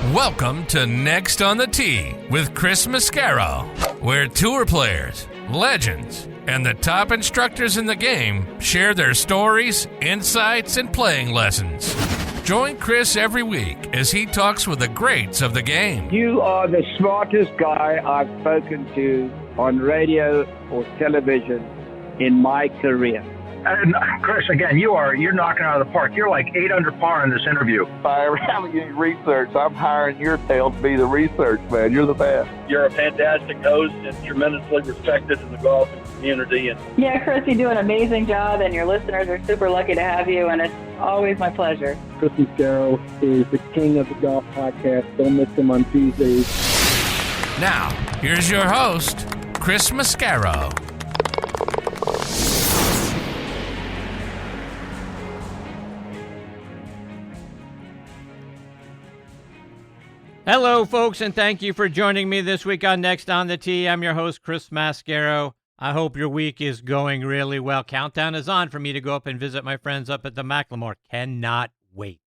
Welcome to Next on the Tee with Chris Mascaro, where tour players, legends, and the top instructors in the game share their stories, insights, and playing lessons. Join Chris every week as he talks with the greats of the game. You are the smartest guy I've spoken to on radio or television in my career. And Chris, again, you're knocking out of the park. You're like 8 under par in this interview. If I ever have any research, I'm hiring your tail to be the research man. You're the best. You're a fantastic host and tremendously respected in the golf community. Yeah, Chris, you do an amazing job, and your listeners are super lucky to have you, and it's always my pleasure. Chris Mascaro is the king of the golf podcast. Don't miss him on Tuesdays. Now, here's your host, Chris Mascaro. Hello, folks, and thank you for joining me this week on Next on the Tee. I'm your host, Chris Mascaro. I hope your week is going really well. Countdown is on for me to go up and visit my friends up at the Macklemore. Cannot wait.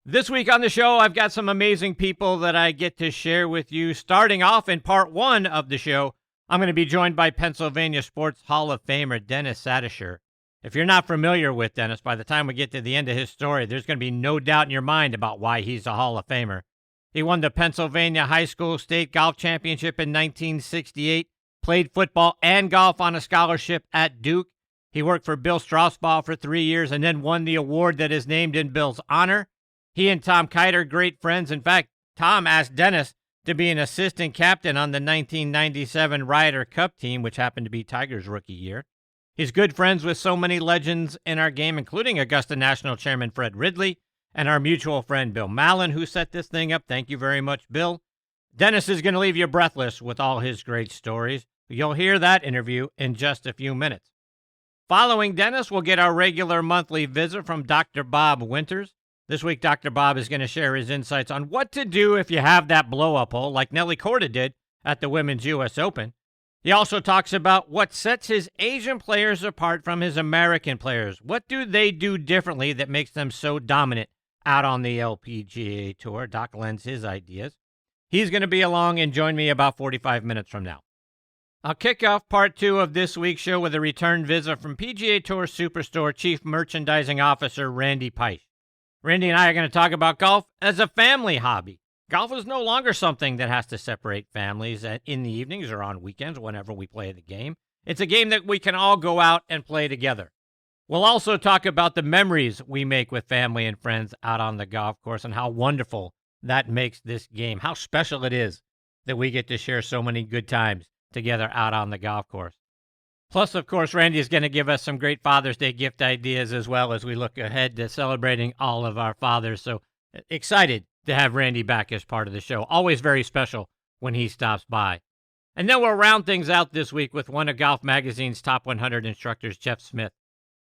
This week on the show, I've got some amazing people that I get to share with you. Starting off in part one of the show, I'm going to be joined by Pennsylvania Sports Hall of Famer Dennis Satyshur. If you're not familiar with Dennis, by the time we get to the end of his story, there's going to be no doubt in your mind about why he's a Hall of Famer. He won the Pennsylvania High School State Golf Championship in 1968, played football and golf on a scholarship at Duke. He worked for Bill Strausbaugh for 3 years and then won the award that is named in Bill's honor. He and Tom Kite are great friends. In fact, Tom asked Dennis to be an assistant captain on the 1997 Ryder Cup team, which happened to be Tiger's rookie year. He's good friends with so many legends in our game, including Augusta National Chairman Fred Ridley, and our mutual friend Bill Mallon, who set this thing up. Thank you very much, Bill. Dennis is going to leave you breathless with all his great stories. You'll hear that interview in just a few minutes. Following Dennis, we'll get our regular monthly visit from Dr. Bob Winters. This week, Dr. Bob is going to share his insights on what to do if you have that blow-up hole like Nelly Korda did at the Women's U.S. Open. He also talks about what sets his Asian players apart from his American players. What do they do differently that makes them so dominant out on the LPGA Tour? Doc lends his ideas. He's going to be along and join me about 45 minutes from now. I'll kick off part two of this week's show with a return visit from PGA Tour Superstore Chief Merchandising Officer Randy Peisch. Randy and I are going to talk about golf as a family hobby. Golf is no longer something that has to separate families in the evenings or on weekends whenever we play the game. It's a game that we can all go out and play together. We'll also talk about the memories we make with family and friends out on the golf course and how wonderful that makes this game, how special it is that we get to share so many good times together out on the golf course. Plus, of course, Randy is going to give us some great Father's Day gift ideas as well as we look ahead to celebrating all of our fathers. So excited to have Randy back as part of the show. Always very special when he stops by. And then we'll round things out this week with one of Golf Magazine's top 100 instructors, Jeff Smith.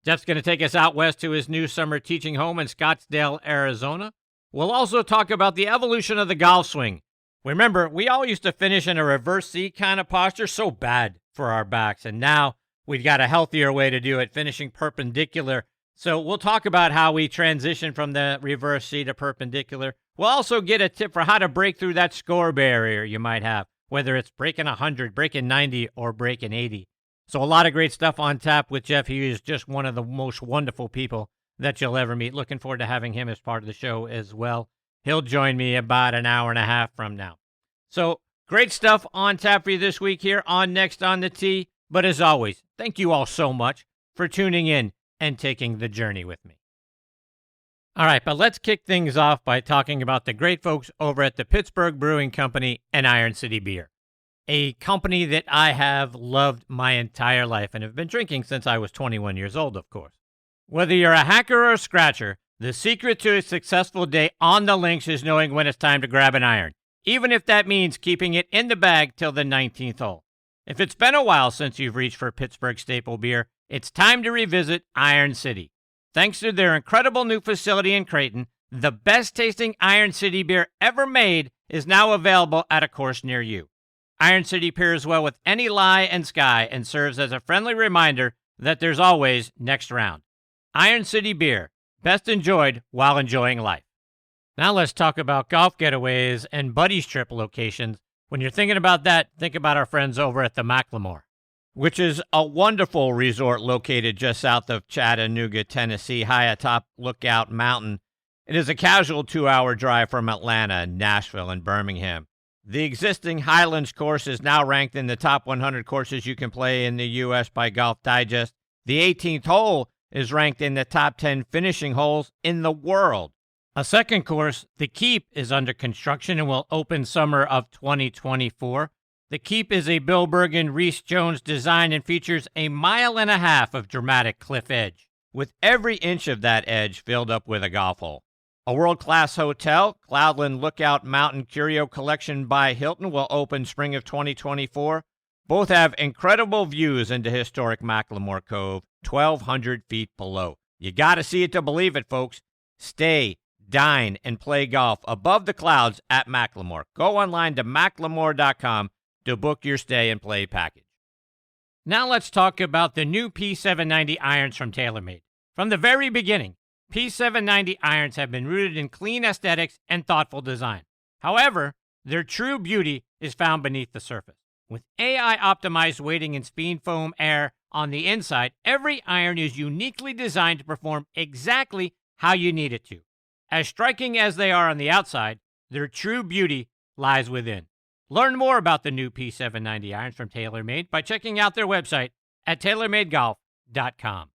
Jeff's going to take us out west to his new summer teaching home in Scottsdale, Arizona. We'll also talk about the evolution of the golf swing. Remember, we all used to finish in a reverse C kind of posture, so bad for our backs. And now we've got a healthier way to do it, finishing perpendicular. So we'll talk about how we transition from the reverse C to perpendicular. We'll also get a tip for how to break through that score barrier you might have, whether it's breaking 100, breaking 90, or breaking 80. So a lot of great stuff on tap with Jeff. He is just one of the most wonderful people that you'll ever meet. Looking forward to having him as part of the show as well. He'll join me about an hour and a half from now. So great stuff on tap for you this week here on Next on the Tee. But as always, thank you all so much for tuning in and taking the journey with me. All right, but let's kick things off by talking about the great folks over at the Pittsburgh Brewing Company and Iron City Beer, a company that I have loved my entire life and have been drinking since I was 21 years old, of course. Whether you're a hacker or a scratcher, the secret to a successful day on the links is knowing when it's time to grab an iron, even if that means keeping it in the bag till the 19th hole. If it's been a while since you've reached for Pittsburgh staple beer, it's time to revisit Iron City. Thanks to their incredible new facility in Creighton, the best-tasting Iron City beer ever made is now available at a course near you. Iron City pairs well with any lie and sky and serves as a friendly reminder that there's always next round. Iron City Beer, best enjoyed while enjoying life. Now let's talk about golf getaways and buddies trip locations. When you're thinking about that, think about our friends over at the Macklemore, which is a wonderful resort located just south of Chattanooga, Tennessee, high atop Lookout Mountain. It is a casual 2-hour drive from Atlanta, Nashville, and Birmingham. The existing Highlands course is now ranked in the top 100 courses you can play in the U.S. by Golf Digest. The 18th hole is ranked in the top 10 finishing holes in the world. A second course, The Keep, is under construction and will open summer of 2024. The Keep is a Bill Bergen, Reese Jones design and features a 1.5 miles of dramatic cliff edge, with every inch of that edge filled up with a golf hole. A world-class hotel, Cloudland Lookout Mountain Curio Collection by Hilton, will open spring of 2024. Both have incredible views into historic Macklemore Cove, 1,200 feet below. You got to see it to believe it, folks. Stay, dine, and play golf above the clouds at Macklemore. Go online to macklemore.com to book your stay and play package. Now let's talk about the new P790 irons from TaylorMade. From the very beginning, P790 irons have been rooted in clean aesthetics and thoughtful design. However, their true beauty is found beneath the surface. With AI-optimized weighting and speed foam air on the inside, every iron is uniquely designed to perform exactly how you need it to. As striking as they are on the outside, their true beauty lies within. Learn more about the new P790 irons from TaylorMade by checking out their website at TaylorMadeGolf.com.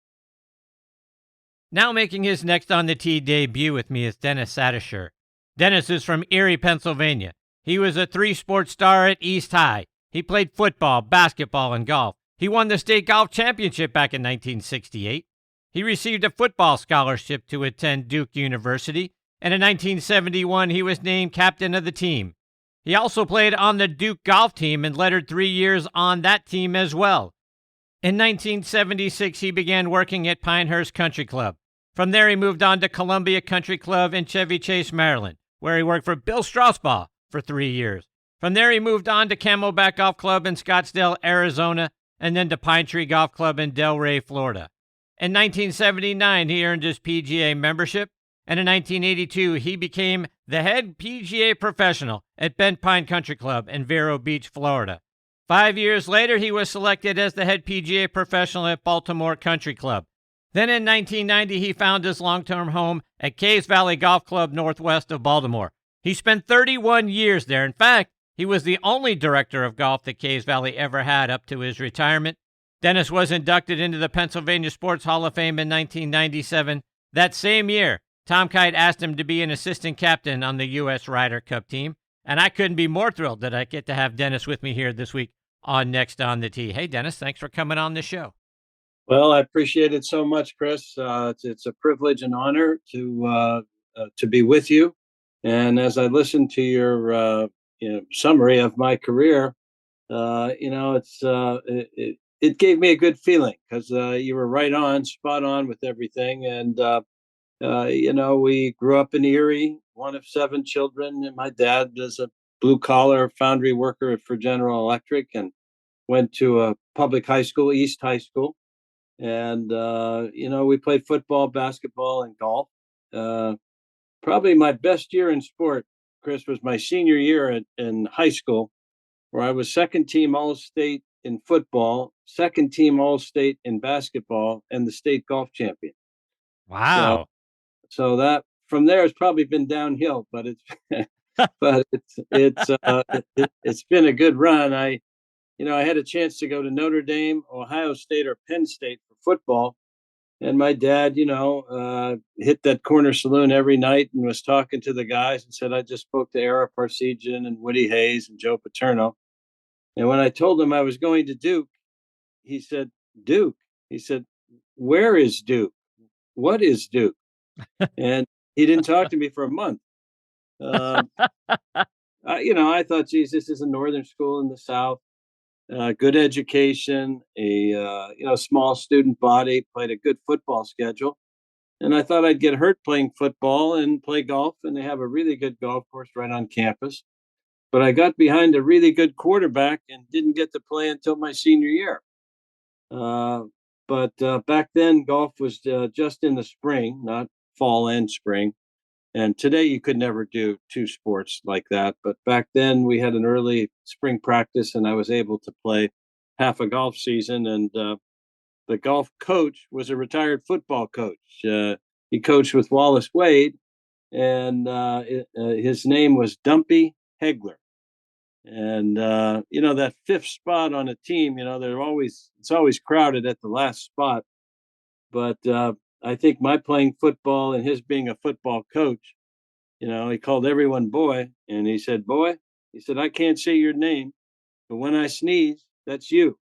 Now making his next on the tee debut with me is Dennis Satyshur. Dennis is from Erie, Pennsylvania. He was a 3-sport star at East High. He played football, basketball, and golf. He won the state golf championship back in 1968. He received a football scholarship to attend Duke University, and in 1971 he was named captain of the team. He also played on the Duke golf team and lettered 3 years on that team as well. In 1976 he began working at Pinehurst Country Club. From there he moved on to Columbia Country Club in Chevy Chase, Maryland, where he worked for Bill Strausbaugh for 3 years. From there he moved on to Camelback Golf Club in Scottsdale, Arizona, and then to Pine Tree Golf Club in Delray, Florida. In 1979, he earned his PGA membership, and in 1982, he became the head PGA professional at Bent Pine Country Club in Vero Beach, Florida. 5 years later, he was selected as the head PGA professional at Baltimore Country Club. Then in 1990, he found his long-term home at Caves Valley Golf Club northwest of Baltimore. He spent 31 years there. In fact, he was the only director of golf that Caves Valley ever had up to his retirement. Dennis was inducted into the Pennsylvania Sports Hall of Fame in 1997. That same year, Tom Kite asked him to be an assistant captain on the U.S. Ryder Cup team, and I couldn't be more thrilled that I get to have Dennis with me here this week on Next on the Tee. Hey, Dennis, thanks for coming on the show. Well, I appreciate it so much, Chris. It's a privilege and honor to be with you. And as I listen to your summary of my career, it gave me a good feeling because you were right on, spot on with everything. And, we grew up in Erie, one of 7 children. And my dad was a blue-collar foundry worker for General Electric and went to a public high school, East High School. And, we played football, basketball, and golf. Probably my best year in sport, Chris, was my senior year in high school, where I was second team All-State in football, second team All-State in basketball, and the state golf champion. Wow. So that from there has probably been downhill, but it's been a good run. I had a chance to go to Notre Dame, Ohio State, or Penn State for football. And my dad, hit that corner saloon every night and was talking to the guys and said, I just spoke to Ara Parsegian and Woody Hayes and Joe Paterno. And when I told him I was going to Duke, he said, Duke? He said, where is Duke? What is Duke? And he didn't talk to me for a month. I thought, geez, this is a northern school in the South. Good education, a small student body, played a good football schedule. And I thought I'd get hurt playing football and play golf, and they have a really good golf course right on campus. But I got behind a really good quarterback and didn't get to play until my senior year. But back then, golf was just in the spring, not fall and spring. And today you could never do two sports like that. But back then we had an early spring practice, and I was able to play half a golf season. And the golf coach was a retired football coach. He coached with Wallace Wade, and his name was Dumpy Hegler. And that fifth spot on a team, it's always crowded at the last spot. But I think my playing football and his being a football coach, he called everyone boy, and he said, "Boy," he said, "I can't say your name, but when I sneeze, that's you."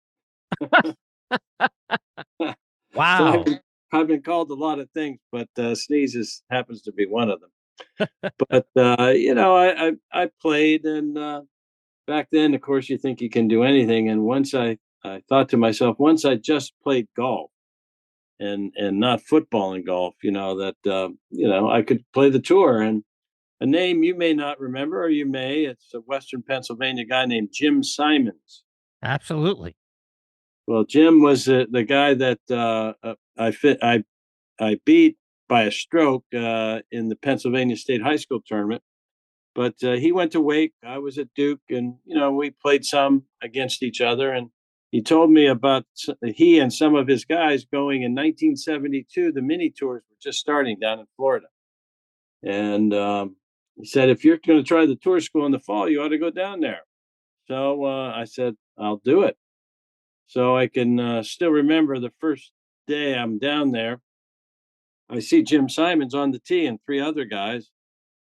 So Wow. I've been called a lot of things, but sneezes happens to be one of them. But I played, and back then, of course, you think you can do anything. And once I thought to myself, once I just played golf and not football and golf, that I could play the tour. And a name you may not remember, or you may, it's a Western Pennsylvania guy named Jim Simons. Absolutely. Well, Jim was the guy that I beat by a stroke in the Pennsylvania State High School tournament. But he went to Wake. I was at Duke, and we played some against each other. And he told me about he and some of his guys going in 1972. The mini tours were just starting down in Florida, and he said, "If you're going to try the tour school in the fall, you ought to go down there." So I said, "I'll do it." So I can still remember the first day I'm down there. I see Jim Simons on the tee and three other guys,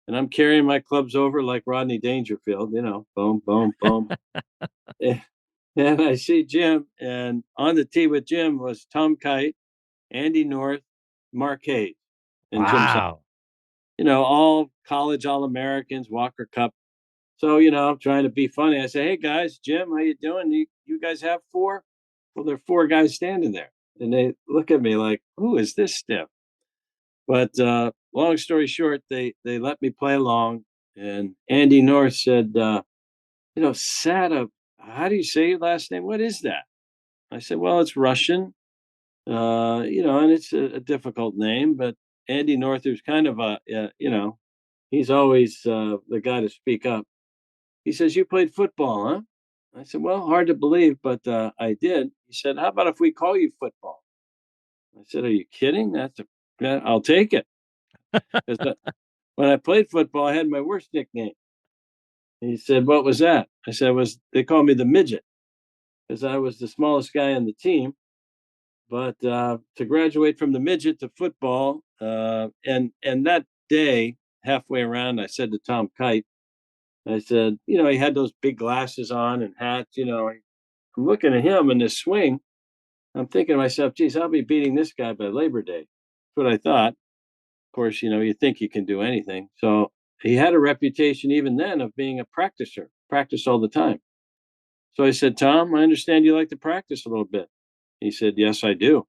and I'm carrying my clubs over like Rodney Dangerfield, boom, boom, boom. And I see Jim, and on the tee with Jim was Tom Kite, Andy North, Mark Hayes, and Jim Simons. Wow. All college All-Americans, Walker Cup. So, I'm trying to be funny. I say, "Hey, guys, Jim, how you doing? You guys have four?" Well, there are four guys standing there. And they look at me like, "Who is this stiff?" But long story short, they let me play along. And Andy North said, Sata, how do you say your last name? What is that? I said, "Well, it's Russian, and it's a difficult name." But Andy North, who's kind of he's always the guy to speak up. He says, "You played football, huh?" I said, "Well, hard to believe, but I did." He said, "How about if we call you football?" I said, "Are you kidding? I'll take it." When I played football, I had my worst nickname. He said, "What was that?" I said, they called me the midget because I was the smallest guy on the team. But to graduate from the midget to football, and that day, halfway around, I said to Tom Kite, I said, he had those big glasses on and hats. I'm looking at him in this swing. I'm thinking to myself, "Geez, I'll be beating this guy by Labor Day." That's what I thought. Of course, you think you can do anything. So he had a reputation even then of being a practicer, practice all the time. So I said, "Tom, I understand you like to practice a little bit." He said, "Yes, I do."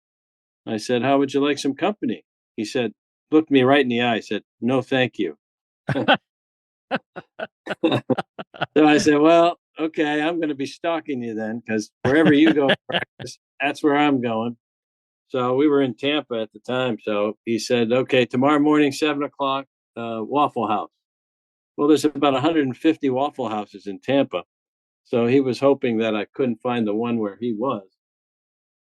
I said, "How would you like some company?" He said, looked me right in the eye, said, "No, thank you." So I said, "Well, okay, I'm going to be stalking you then, because wherever you go practice, that's where I'm going." So we were in Tampa at the time. So he said, "Okay, tomorrow morning, 7 o'clock, Waffle House." Well, there's about 150 Waffle Houses in Tampa. So he was hoping that I couldn't find the one where he was.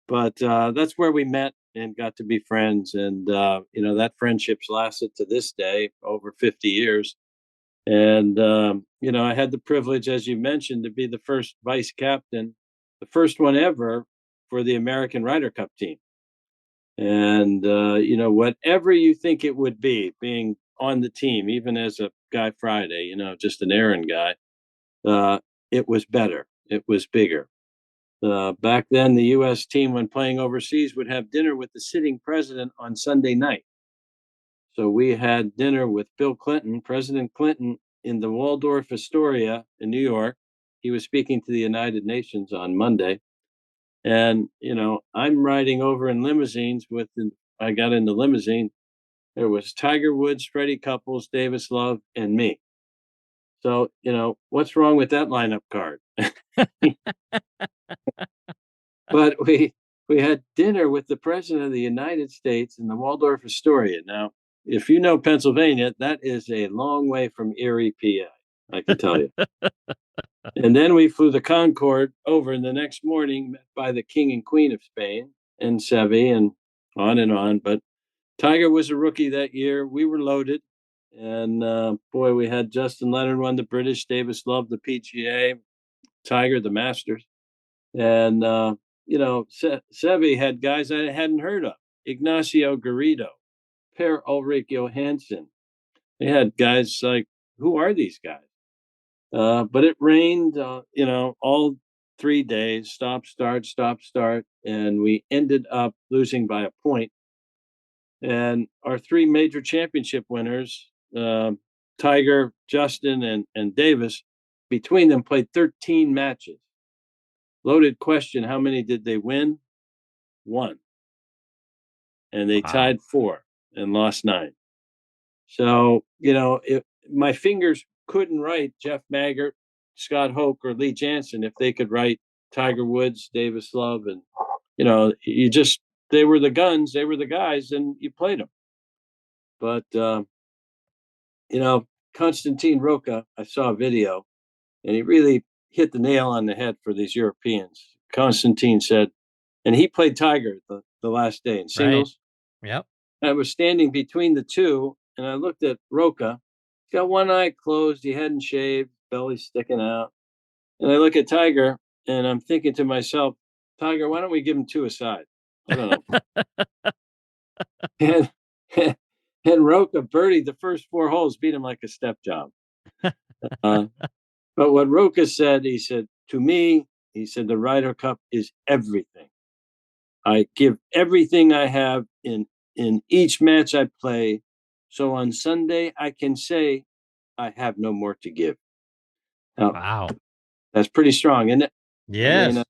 But that's where we met and got to be friends. And, that friendship's lasted to this day, over 50 years. And, I had the privilege, as you mentioned, to be the first vice captain, the first one ever for the American Ryder Cup team. And, whatever you think it would be being on the team, even as a Guy Friday, just an errand guy, it was better. It was bigger. Back then, the U.S. team, when playing overseas, would have dinner with the sitting president on Sunday night. So we had dinner with Bill Clinton, President Clinton, in the Waldorf Astoria in New York. He was speaking to the United Nations on Monday. And, I'm riding over in limousines I got in the limousine. There was Tiger Woods, Freddie Couples, Davis Love, and me. So, what's wrong with that lineup card? But we had dinner with the president of the United States in the Waldorf Astoria. Now, if you know Pennsylvania, that is a long way from Erie, PA, I can tell you. And then we flew the Concorde over, and the next morning met by the King and Queen of Spain and Seve and on and on. But Tiger was a rookie that year. We were loaded. And boy, we had Justin Leonard won the British, Davis Love the PGA, Tiger the Masters. And, Seve had guys I hadn't heard of. Ignacio Garrido, Per Ulrich Johansson. They had guys like, who are these guys? But it rained, all 3 days, stop, start. And we ended up losing by a point. And our 3 major championship winners, Tiger, Justin, and Davis, between them played 13 matches. Loaded question, how many did they win? 1. And they tied 4 and lost 9. So, my fingers couldn't write Jeff Maggart, Scott Hoke, or Lee Jansen if they could write Tiger Woods, Davis Love, and, they were the guns, they were the guys, and you played them. But, Konstantin Roca, I saw a video, and he really hit the nail on the head for these Europeans. Konstantin said, and he played Tiger the last day in singles. Right. Yep. I was standing between the two, and I looked at Roca. He's got one eye closed. He hadn't shaved, belly sticking out. And I look at Tiger, and I'm thinking to myself, Tiger, why don't we give him 2 aside? I don't know. and Roca birdied the first 4 holes, beat him like a step job. But what Roca said, he said, to me, he said, the Ryder Cup is everything. I give everything I have in each match I play. So on Sunday, I can say I have no more to give. Now, wow. That's pretty strong, isn't it? Yes. I mean,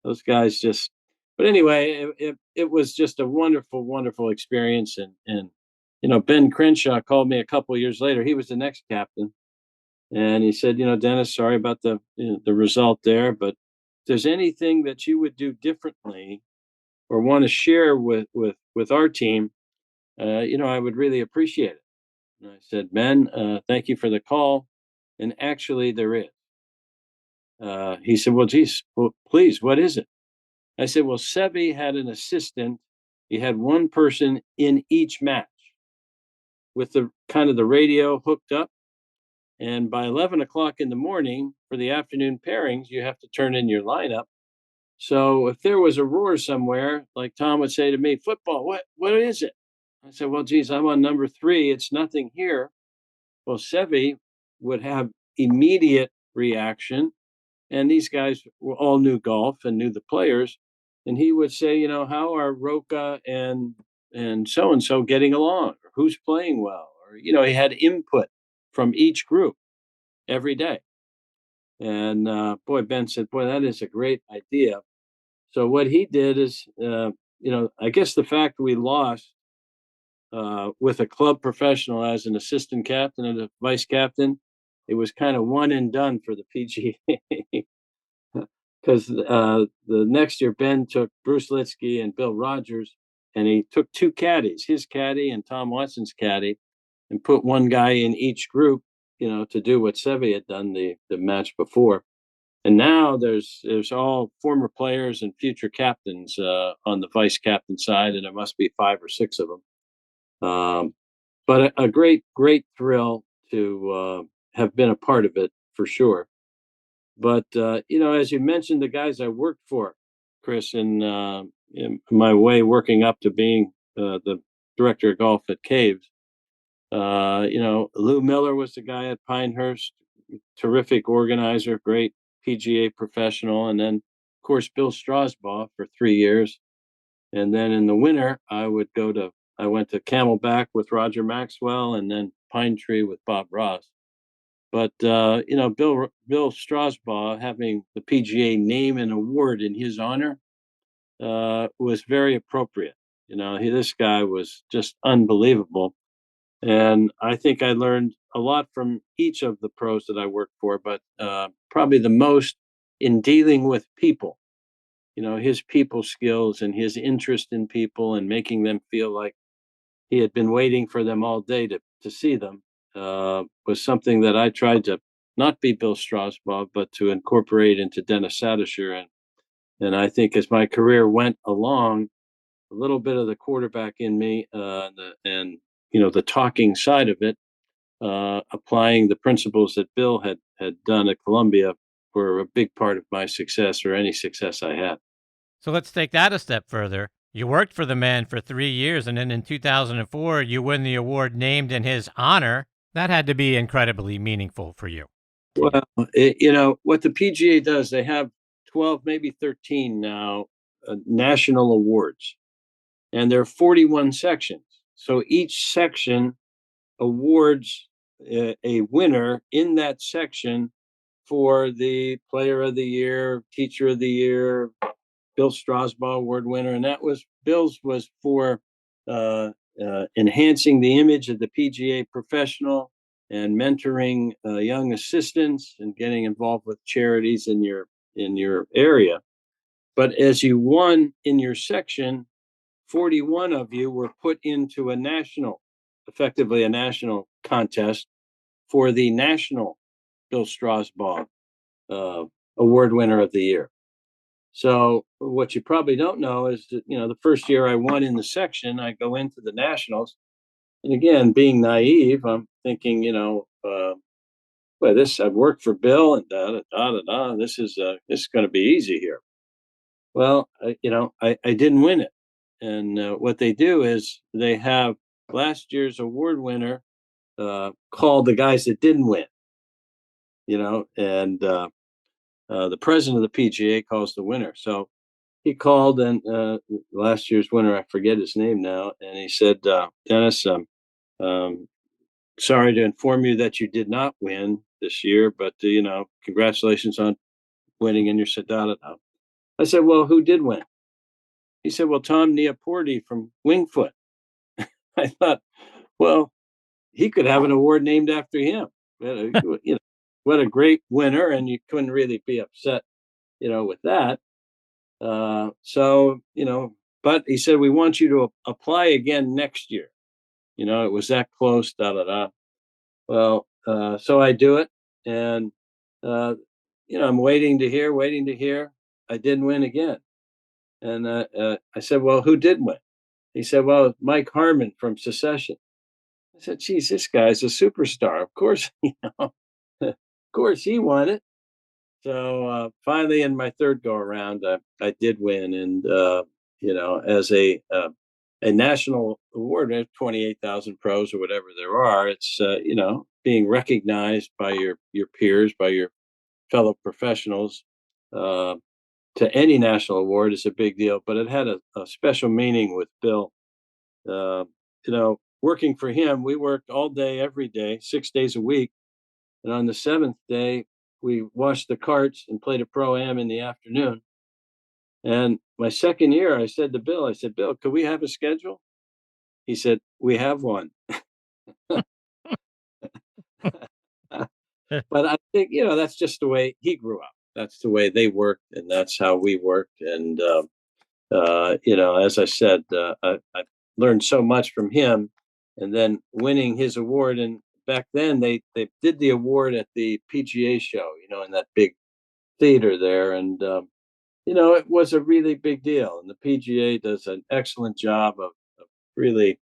those guys just, but anyway, it was just a wonderful, wonderful experience. And Ben Crenshaw called me a couple of years later. He was the next captain. And he said, Dennis, sorry about the result there, but if there's anything that you would do differently or want to share with our team, I would really appreciate it. And I said, Ben, thank you for the call. And actually there is. He said, well, geez, please, what is it? I said, well, Seve had an assistant. He had one person in each match with the kind of the radio hooked up. And by 11 o'clock in the morning for the afternoon pairings, you have to turn in your lineup. So if there was a roar somewhere, like Tom would say to me, football, what is it? I said, well, geez, I'm on number 3. It's nothing here. Well, Seve would have immediate reaction. And these guys all knew golf and knew the players. And he would say, how are Roca and so getting along? Or who's playing well? Or, he had input from each group every day. And Ben said, boy, that is a great idea. So what he did is, I guess the fact we lost with a club professional as an assistant captain and a vice captain, it was kind of one and done for the PGA. Because the next year, Ben took Bruce Litsky and Bill Rogers, and he took 2 caddies, his caddy and Tom Watson's caddy, and put one guy in each group, to do what Seve had done the match before. And now there's all former players and future captains on the vice captain side, and there must be 5 or 6 of them. But a great, great thrill to have been a part of it for sure. But, as you mentioned, the guys I worked for, Chris, in my way working up to being the director of golf at Caves, Lou Miller was the guy at Pinehurst, terrific organizer, great PGA professional. And then, of course, Bill Strausbaugh for 3 years. And then in the winter, I went to Camelback with Roger Maxwell and then Pine Tree with Bob Ross. But, Bill Strausbaugh having the PGA name an award in his honor was very appropriate. This guy was just unbelievable. And I think I learned a lot from each of the pros that I worked for, but probably the most in dealing with people, his people skills and his interest in people and making them feel like, he had been waiting for them all day to see them, was something that I tried to not be Bill Strausbaugh, but to incorporate into Dennis Satyshur. And I think as my career went along, a little bit of the quarterback in me, and the talking side of it, applying the principles that Bill had done at Columbia, were a big part of my success, or any success I had. So let's take that a step further. You worked for the man for 3 years, and then in 2004, you win the award named in his honor. That had to be incredibly meaningful for you. Well, what the PGA does, they have 12, maybe 13 now, national awards, and there are 41 sections. So each section awards a winner in that section for the Player of the Year, Teacher of the Year, Bill Strausbaugh Award winner. And Bill's was for enhancing the image of the PGA professional and mentoring young assistants and getting involved with charities in your area. But as you won in your section, 41 of you were put into effectively a national contest for the national Bill Strausbaugh Award winner of the year. So what you probably don't know is that, the first year I won in the section, I go into the nationals. And again, being naive, I'm thinking, I've worked for Bill and this is going to be easy here. Well, I didn't win it. And what they do is they have last year's award winner call the guys that didn't win, and the president of the PGA calls the winner. So he called, and last year's winner, I forget his name now, and he said, Dennis, sorry to inform you that you did not win this year, but congratulations on winning. And you said, I said, well, who did win? He said, well, Tom Neaporti from Wingfoot. I thought, well, he could have an award named after him. What a great winner, and you couldn't really be upset, with that. But he said, we want you to apply again next year. It was that close, Well, so I do it, and I'm waiting to hear. I didn't win again. And I said, well, who did win? He said, well, Mike Harmon from Secession. I said, geez, this guy's a superstar. Of course, of course he won it. So finally, in my third go around, I did win. And, as a national award of 28,000 pros or whatever there are, it's, being recognized by your peers, by your fellow professionals, to any national award is a big deal. But it had a special meaning with Bill. Working for him, we worked all day, every day, 6 days a week. And on the seventh day, we washed the carts and played a pro-am in the afternoon. And my second year, I said to Bill, Bill, could we have a schedule? He said, we have one. But I think, that's just the way he grew up. That's the way they worked, and that's how we worked. And, as I said, I learned so much from him, and then winning his award. And back then they did the award at the PGA show, in that big theater there. And, it was a really big deal. And the PGA does an excellent job of really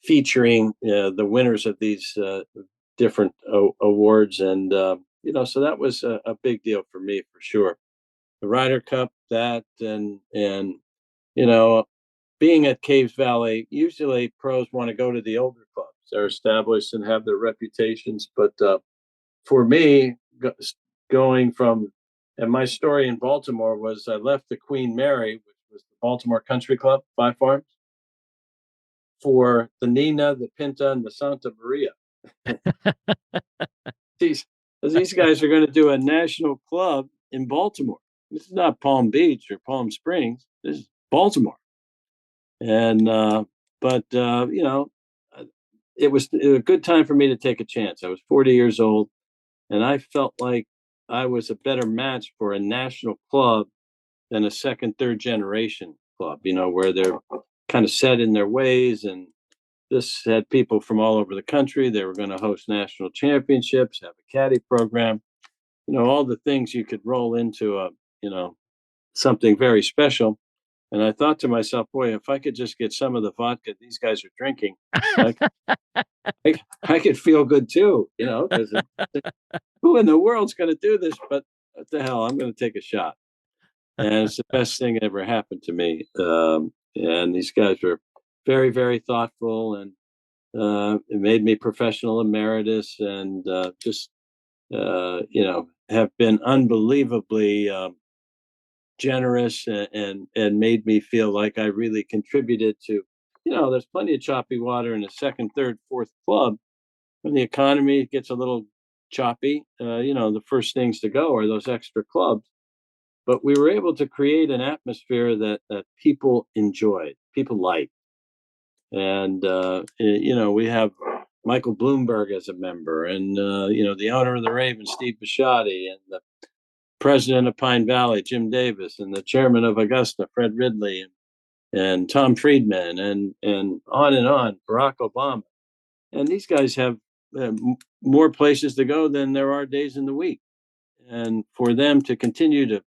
featuring the winners of these different awards. And, so that was a big deal for me, for sure. The Ryder Cup, that, and being at Caves Valley, usually pros want to go to the older clubs. They're established and have their reputations. But for me, going from, and my story in Baltimore was I left the Queen Mary, which was the Baltimore Country Club, 5 Farms, for the Nina, the Pinta, and the Santa Maria. These guys are going to do a national club in Baltimore. This is not Palm Beach or Palm Springs. This is Baltimore. And, it was a good time for me to take a chance. I was 40 years old, and I felt like I was a better match for a national club than a second, third generation club, where they're kind of set in their ways. And this had people from all over the country. They were going to host national championships, have a caddy program, all the things you could roll into something very special. And I thought to myself, boy, if I could just get some of the vodka these guys are drinking, I, I could feel good too, because who in the world's going to do this? But what the hell, I'm going to take a shot. And it's the best thing that ever happened to me. And these guys were very, very thoughtful, and it made me professional emeritus, and have been unbelievably generous, and made me feel like I really contributed to, there's plenty of choppy water in the second, third, fourth club. When the economy gets a little choppy, the first things to go are those extra clubs. But we were able to create an atmosphere that people enjoyed, people liked. And, we have Michael Bloomberg as a member, and, the owner of the Ravens, Steve Bisciotti, and the president of Pine Valley, Jim Davis, and the chairman of Augusta, Fred Ridley, and Tom Friedman, and on, Barack Obama. And these guys have more places to go than there are days in the week. And for them to continue to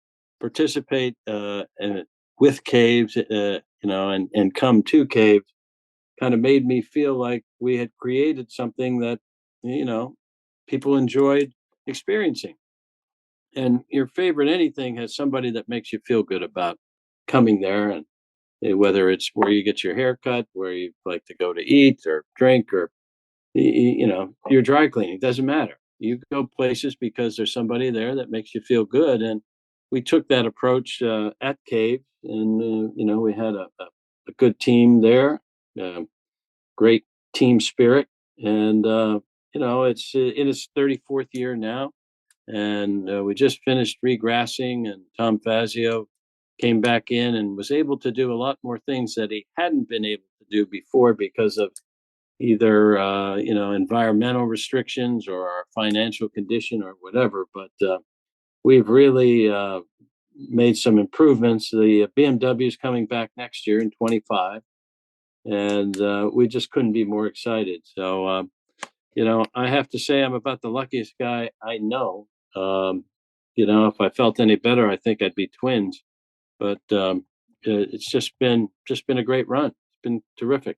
participate with caves, and come to caves, kind of made me feel like we had created something that, people enjoyed experiencing. And your favorite anything has somebody that makes you feel good about coming there, and whether it's where you get your hair cut, where you like to go to eat or drink, or your dry cleaning, doesn't matter. You go places because there's somebody there that makes you feel good. And we took that approach at Cave, and we had a good team there, great team spirit, and it's in its 34th year now, and we just finished regrassing, and Tom Fazio came back in and was able to do a lot more things that he hadn't been able to do before because of either environmental restrictions or our financial condition or whatever. But we've really made some improvements. The BMW is coming back next year in 25, and we just couldn't be more excited. So I have to say I'm about the luckiest guy I know. If I felt any better, I think I'd be twins. But it's just been a great run. It's been terrific.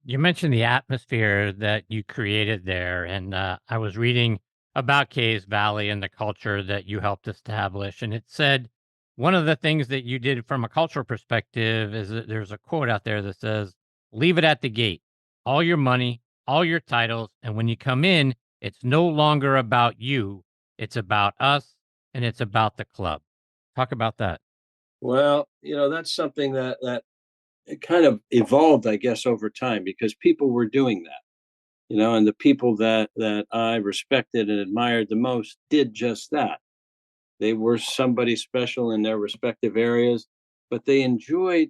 You mentioned the atmosphere that you created there, and I was reading about Caves Valley and the culture that you helped establish, and it said one of the things that you did from a cultural perspective is that there's a quote out there that says, "Leave it at the gate, all your money, all your titles, and when you come in, it's no longer about you, it's about us, and it's about the club." Talk about that. Well, that's something that it kind of evolved, I guess, over time, because people were doing that, and the people that I respected and admired the most did just that. They were somebody special in their respective areas, but they enjoyed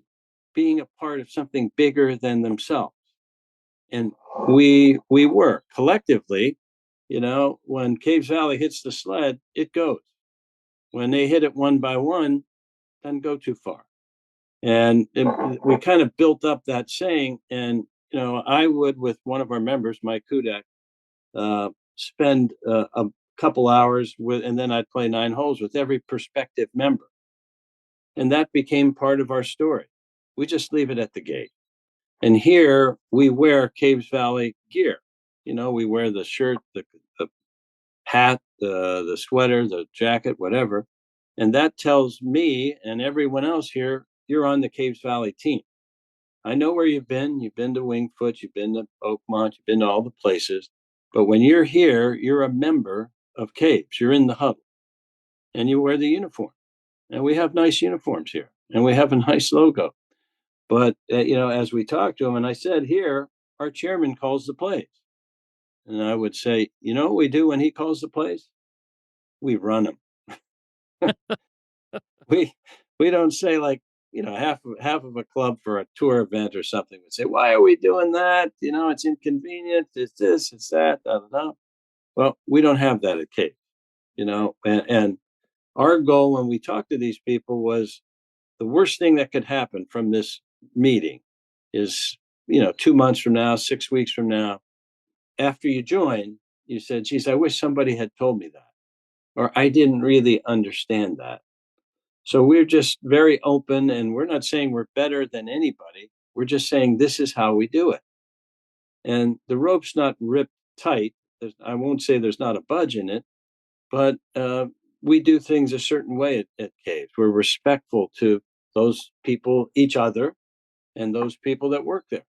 being a part of something bigger than themselves. And we were collectively, when Caves Valley hits the sled, it goes. When they hit it one by one, doesn't go too far. And we kind of built up that saying. And, I would, with one of our members, Mike Kudak, spend a couple hours and then I'd play 9 holes with every prospective member. And that became part of our story. We just leave it at the gate. And here we wear Caves Valley gear. We wear the shirt, the hat, the sweater, the jacket, whatever. And that tells me and everyone else here, you're on the Caves Valley team. I know where you've been. You've been to Wingfoot, you've been to Oakmont, you've been to all the places. But when you're here, you're a member of Caves. You're in the huddle, and you wear the uniform. And we have nice uniforms here, and we have a nice logo. But, as we talked to him, and I said, here, our chairman calls the plays. And I would say, what we do when he calls the plays? We run them. we don't say, like, half of a club for a tour event or something would say, why are we doing that? It's inconvenient. It's this, it's that. I don't know. Well, we don't have that at Cape, and our goal when we talked to these people was the worst thing that could happen from this meeting is 2 months from now, 6 weeks from now, after you join, you said, geez, I wish somebody had told me that, or I didn't really understand that. So we're just very open, and we're not saying we're better than anybody. We're just saying this is how we do it. And the rope's not ripped tight. I won't say there's not a budge in it, but we do things a certain way at Caves. We're respectful to those people, each other, and those people that work there.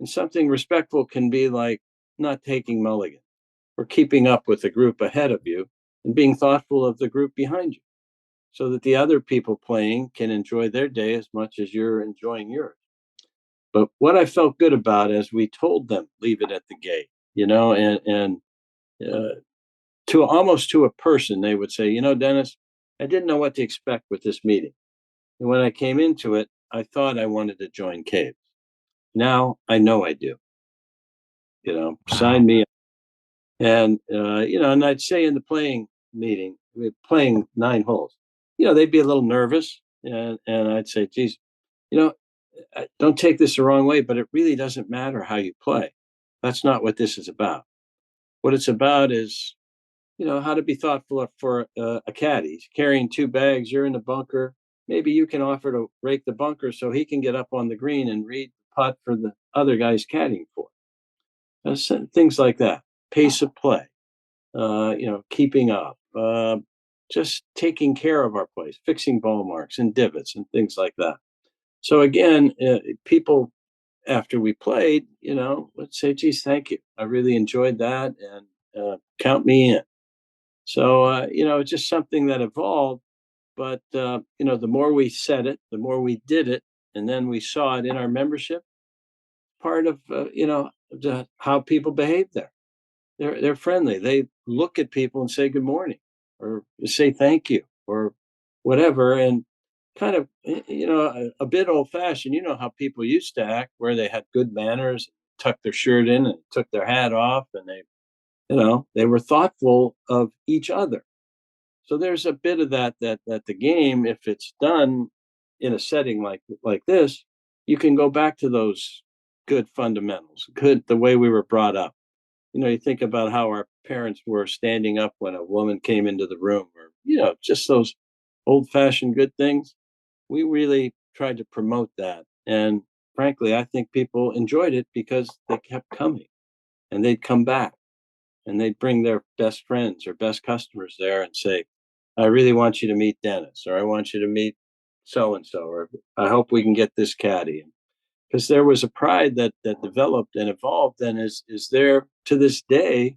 And something respectful can be like not taking mulligan, or keeping up with the group ahead of you and being thoughtful of the group behind you, so that the other people playing can enjoy their day as much as you're enjoying yours. But what I felt good about is we told them, leave it at the gate, and to almost to a person, they would say, Dennis, I didn't know what to expect with this meeting. And when I came into it, I thought I wanted to join Caves. Now I know I do. Sign me up. And, and I'd say in the playing meeting, we're playing 9 holes, they'd be a little nervous. And I'd say, geez, don't take this the wrong way, but it really doesn't matter how you play. That's not what this is about. What it's about is, how to be thoughtful for a caddy. He's carrying 2 bags. You're in the bunker. Maybe you can offer to rake the bunker so he can get up on the green and read the putt for the other guy's caddying for. Things like that. Pace of play. Keeping up. Just taking care of our place, fixing ball marks and divots and things like that. So again, people after we played, let's say, geez, thank you. I really enjoyed that, and count me in. So, it's just something that evolved. But, the more we said it, the more we did it, and then we saw it in our membership, part of, how people behave there. They're friendly. They look at people and say good morning, or say thank you, or whatever. And kind of, a bit old fashioned, how people used to act, where they had good manners, tucked their shirt in and took their hat off, and they were thoughtful of each other. So there's a bit of that the game, if it's done in a setting like this, you can go back to those good fundamentals, the way we were brought up. You think about how our parents were standing up when a woman came into the room, or, just those old fashioned good things. We really tried to promote that. And frankly, I think people enjoyed it because they kept coming, and they'd come back, and they'd bring their best friends or best customers there and say, I really want you to meet Dennis, or I want you to meet so-and-so, or I hope we can get this caddy. Because there was a pride that developed and evolved, and is there to this day,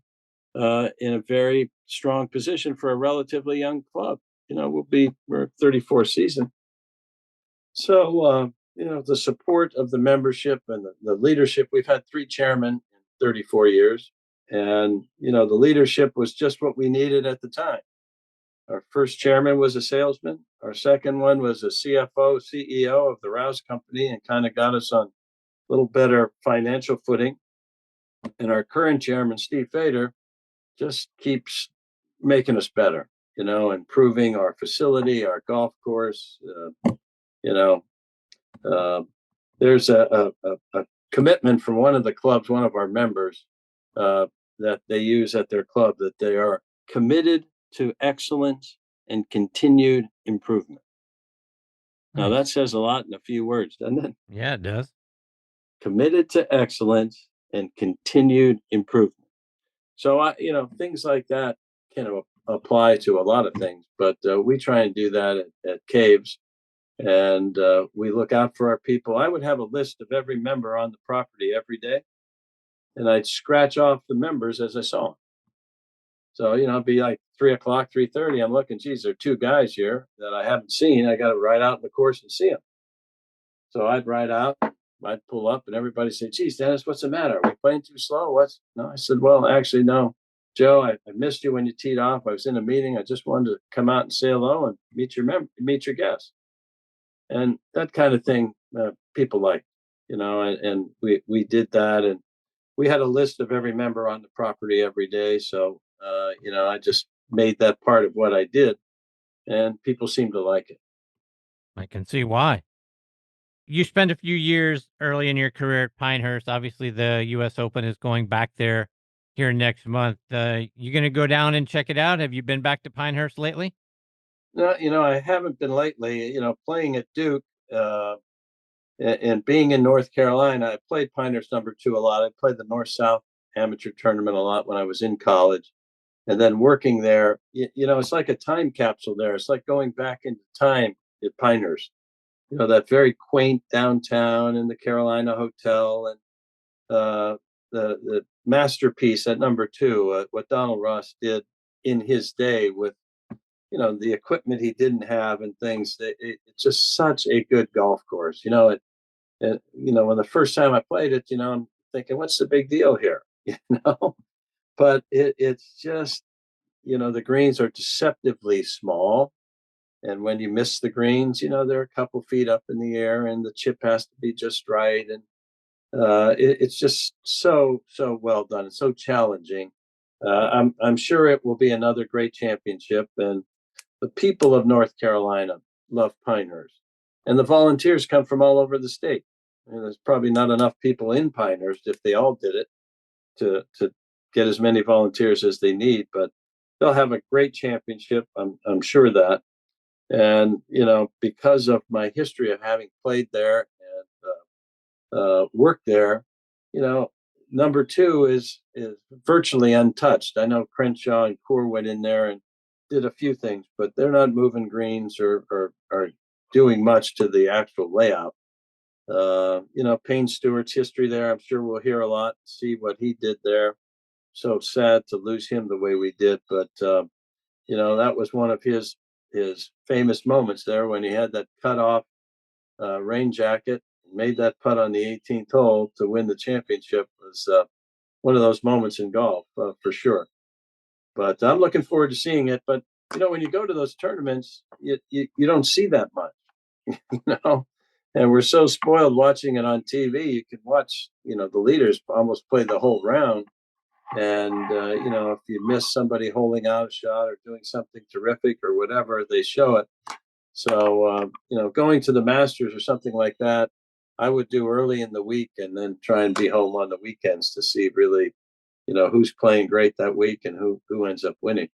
in a very strong position for a relatively young club. We're 34th season. So, the support of the membership and the leadership, we've had 3 chairmen in 34 years. And, the leadership was just what we needed at the time. Our first chairman was a salesman. Our second one was a CFO, CEO of the Rouse Company, and kind of got us on a little better financial footing. And our current chairman, Steve Fader, just keeps making us better, improving our facility, our golf course. There's a commitment from one of the clubs, one of our members, that they use at their club, that they are committed to excellence and continued improvement. Now that says a lot in a few words, doesn't it? Yeah, it does. Committed to excellence and continued improvement. So things like that can apply to a lot of things, but we try and do that at Caves, and we look out for our people. I would have a list of every member on the property every day, and I'd scratch off the members as I saw them. So, it'd be like 3 o'clock, 3:30. I'm looking, geez, there are 2 guys here that I haven't seen. I got to ride out in the course and see them. So I'd ride out, I'd pull up, and everybody say, geez, Dennis, what's the matter? Are we playing too slow? No, I said, well, actually, no. Joe, I missed you when you teed off. I was in a meeting. I just wanted to come out and say hello and meet your guests. And that kind of thing, people like, and we did that. And we had a list of every member on the property every day. So, I just made that part of what I did, and people seem to like it. I can see why. you spent a few years early in your career at Pinehurst. Obviously, the U.S. Open is going back there here next month. You going to go down and check it out? Have you been back to Pinehurst lately? No, I haven't been lately. Playing at Duke and being in North Carolina, I played Pinehurst #2 a lot. I played the North-South Amateur Tournament a lot when I was in college. And then working there, it's like a time capsule there. It's like going back into time at Pinehurst. That very quaint downtown and the Carolina Hotel and the masterpiece at #2, what Donald Ross did in his day with, the equipment he didn't have and things. It's just such a good golf course. When the first time I played it, I'm thinking, what's the big deal here? But it's just, the greens are deceptively small. And when you miss the greens, they're a couple feet up in the air and the chip has to be just right. And it's just so well done and so challenging. I'm sure it will be another great championship. And the people of North Carolina love Pinehurst. And the volunteers come from all over the state. And there's probably not enough people in Pinehurst if they all did it to get as many volunteers as they need. But they'll have a great championship. I'm sure of that. And, because of my history of having played there and worked there, #2 is virtually untouched. I know Crenshaw and Coore went in there and did a few things, but they're not moving greens or doing much to the actual layout. Payne Stewart's history there, I'm sure we'll hear a lot, see what he did there. So sad to lose him the way we did, but that was one of his famous moments there when he had that cut off rain jacket, made that putt on the 18th hole to win the championship. Was one of those moments in golf for sure. But I'm looking forward to seeing it. But when you go to those tournaments, you don't see that much, and we're so spoiled watching it on TV. You can watch the leaders almost play the whole round. And, if you miss somebody holding out a shot or doing something terrific or whatever, they show it. So, going to the Masters or something like that, I would do early in the week and then try and be home on the weekends to see really, who's playing great that week and who ends up winning.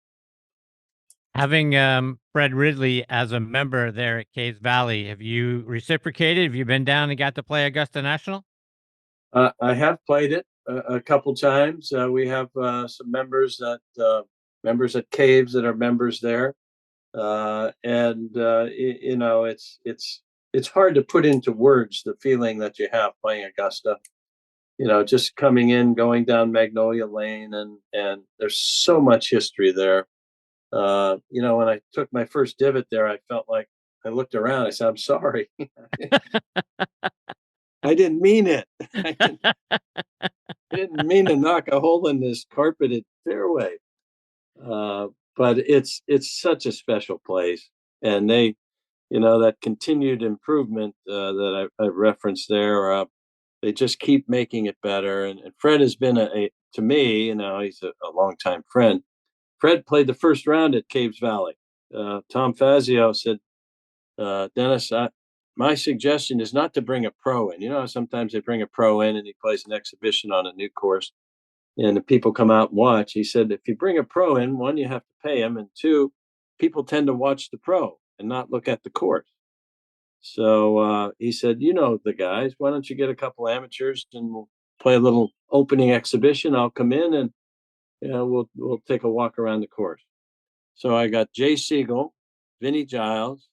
Having Fred Ridley as a member there at Caves Valley, have you reciprocated? Have you been down and got to play Augusta National? I have played it a couple times. We have some members at Caves that are members there, and it's hard to put into words the feeling that you have playing Augusta. Just coming in, going down Magnolia Lane, and there's so much history there. When I took my first divot there, I felt like I looked around. I said, "I'm sorry." I didn't mean it. I didn't mean to knock a hole in this carpeted fairway. But it's such a special place. And they, that continued improvement that I referenced there, they just keep making it better. And Fred has been to me, he's a longtime friend. Fred played the first round at Caves Valley. Tom Fazio said, "Dennis, my suggestion is not to bring a pro in. Sometimes they bring a pro in and he plays an exhibition on a new course and the people come out and watch." He said, if you bring a pro in, one, you have to pay him. And two, people tend to watch the pro and not look at the course. So he said, the guys, why don't you get a couple amateurs and we'll play a little opening exhibition. I'll come in and we'll take a walk around the course. So I got Jay Siegel, Vinnie Giles,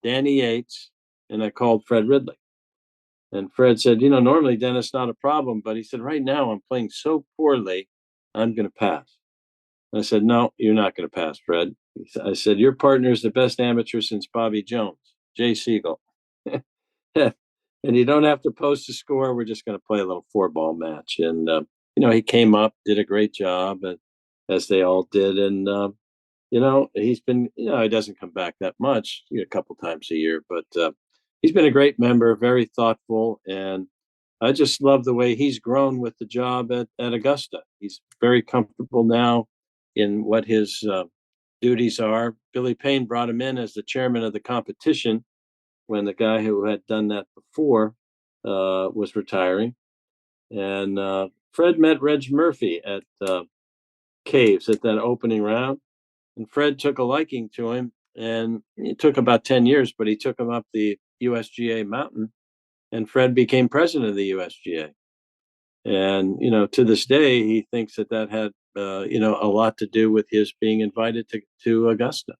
Danny Yates, and I called Fred Ridley. And Fred said, normally, Dennis, not a problem. But he said, right now I'm playing so poorly, I'm going to pass. And I said, no, you're not going to pass, Fred. I said, your partner is the best amateur since Bobby Jones, Jay Siegel. And you don't have to post a score. We're just going to play a little 4-ball match. And, he came up, did a great job, as they all did. And, he's been, he doesn't come back that much, a couple times a year, but he's been a great member, very thoughtful. And I just love the way he's grown with the job at Augusta. He's very comfortable now in what his duties are. Billy Payne brought him in as the chairman of the competition. when the guy who had done that before was retiring. And Fred met Reg Murphy at Caves at that opening round. And Fred took a liking to him. And it took about 10 years, but he took him up the USGA mountain. And Fred became president of the USGA. And, to this day, he thinks that had, a lot to do with his being invited to Augusta.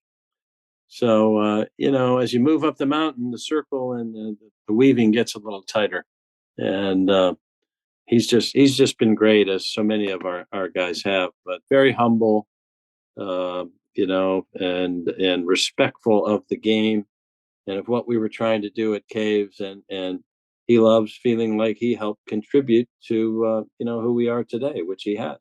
So, as you move up the mountain, the circle and the weaving gets a little tighter. And he's just been great, as so many of our guys have, but very humble, and respectful of the game and of what we were trying to do at Caves. And he loves feeling like he helped contribute to, who we are today, which he has.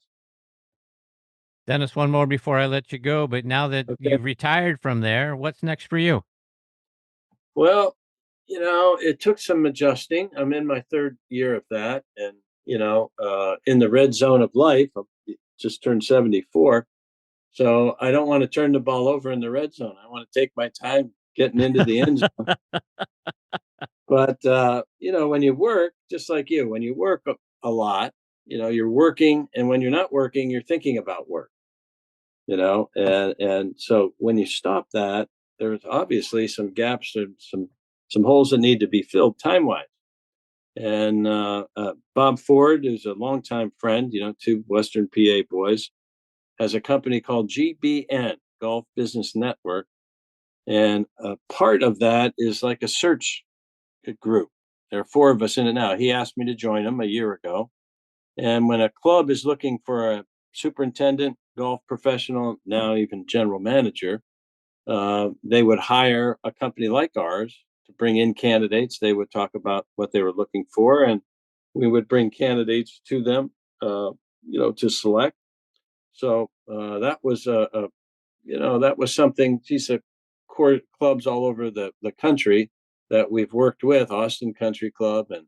Dennis, one more before I let you go. But now that you've retired from there, what's next for you? Well, it took some adjusting. I'm in my third year of that. And, in the red zone of life, I just turned 74. So I don't want to turn the ball over in the red zone. I want to take my time getting into the end zone. But, when you work, just like you, when you work a lot, you're working. And when you're not working, you're thinking about work, and so when you stop that, there's obviously some gaps and some holes that need to be filled time-wise. And Bob Ford, who's a longtime friend, two Western PA boys, has a company called GBN, Golf Business Network. And part of that is like a search group. There are 4 of us in it now. He asked me to join him a year ago. And when a club is looking for a superintendent, golf professional, now even general manager, they would hire a company like ours to bring in candidates. They would talk about what they were looking for, and we would bring candidates to them, to select. So that was that was something. These are core clubs all over the country that we've worked with: Austin Country Club and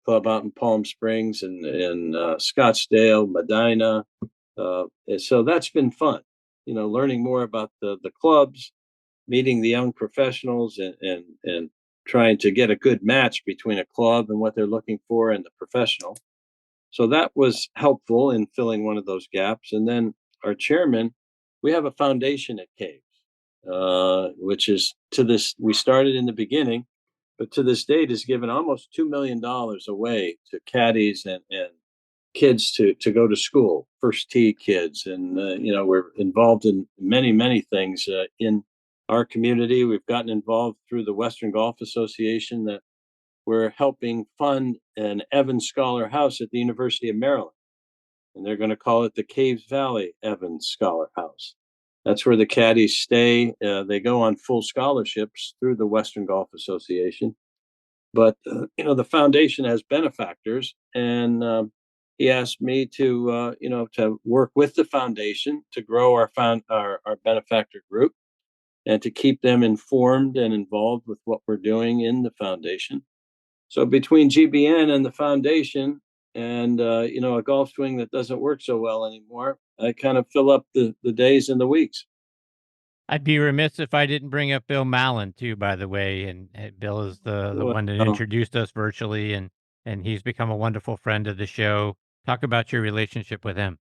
club out in Palm Springs and in Scottsdale, Medina. So that's been fun, learning more about the clubs, meeting the young professionals, and trying to get a good match between a club and what they're looking for and the professional. So that was helpful in filling one of those gaps. And then our chairman, we have a foundation at Caves, which is we started in the beginning, but to this date has given almost $2 million away to caddies and kids to go to school, first tee kids. And, we're involved in many things in our community. We've gotten involved through the Western Golf Association that we're helping fund an Evans Scholar House at the University of Maryland. And they're going to call it the Caves Valley Evans Scholar House. That's where the caddies stay. They go on full scholarships through the Western Golf Association. But, the foundation has benefactors. And he asked me to work with the foundation to grow our benefactor group and to keep them informed and involved with what we're doing in the foundation. So between GBN and the foundation and, a golf swing that doesn't work so well anymore, I kind of fill up the days and the weeks. I'd be remiss if I didn't bring up Bill Mallon, too, by the way. And Bill is the one that introduced us virtually, and he's become a wonderful friend of the show. Talk about your relationship with him.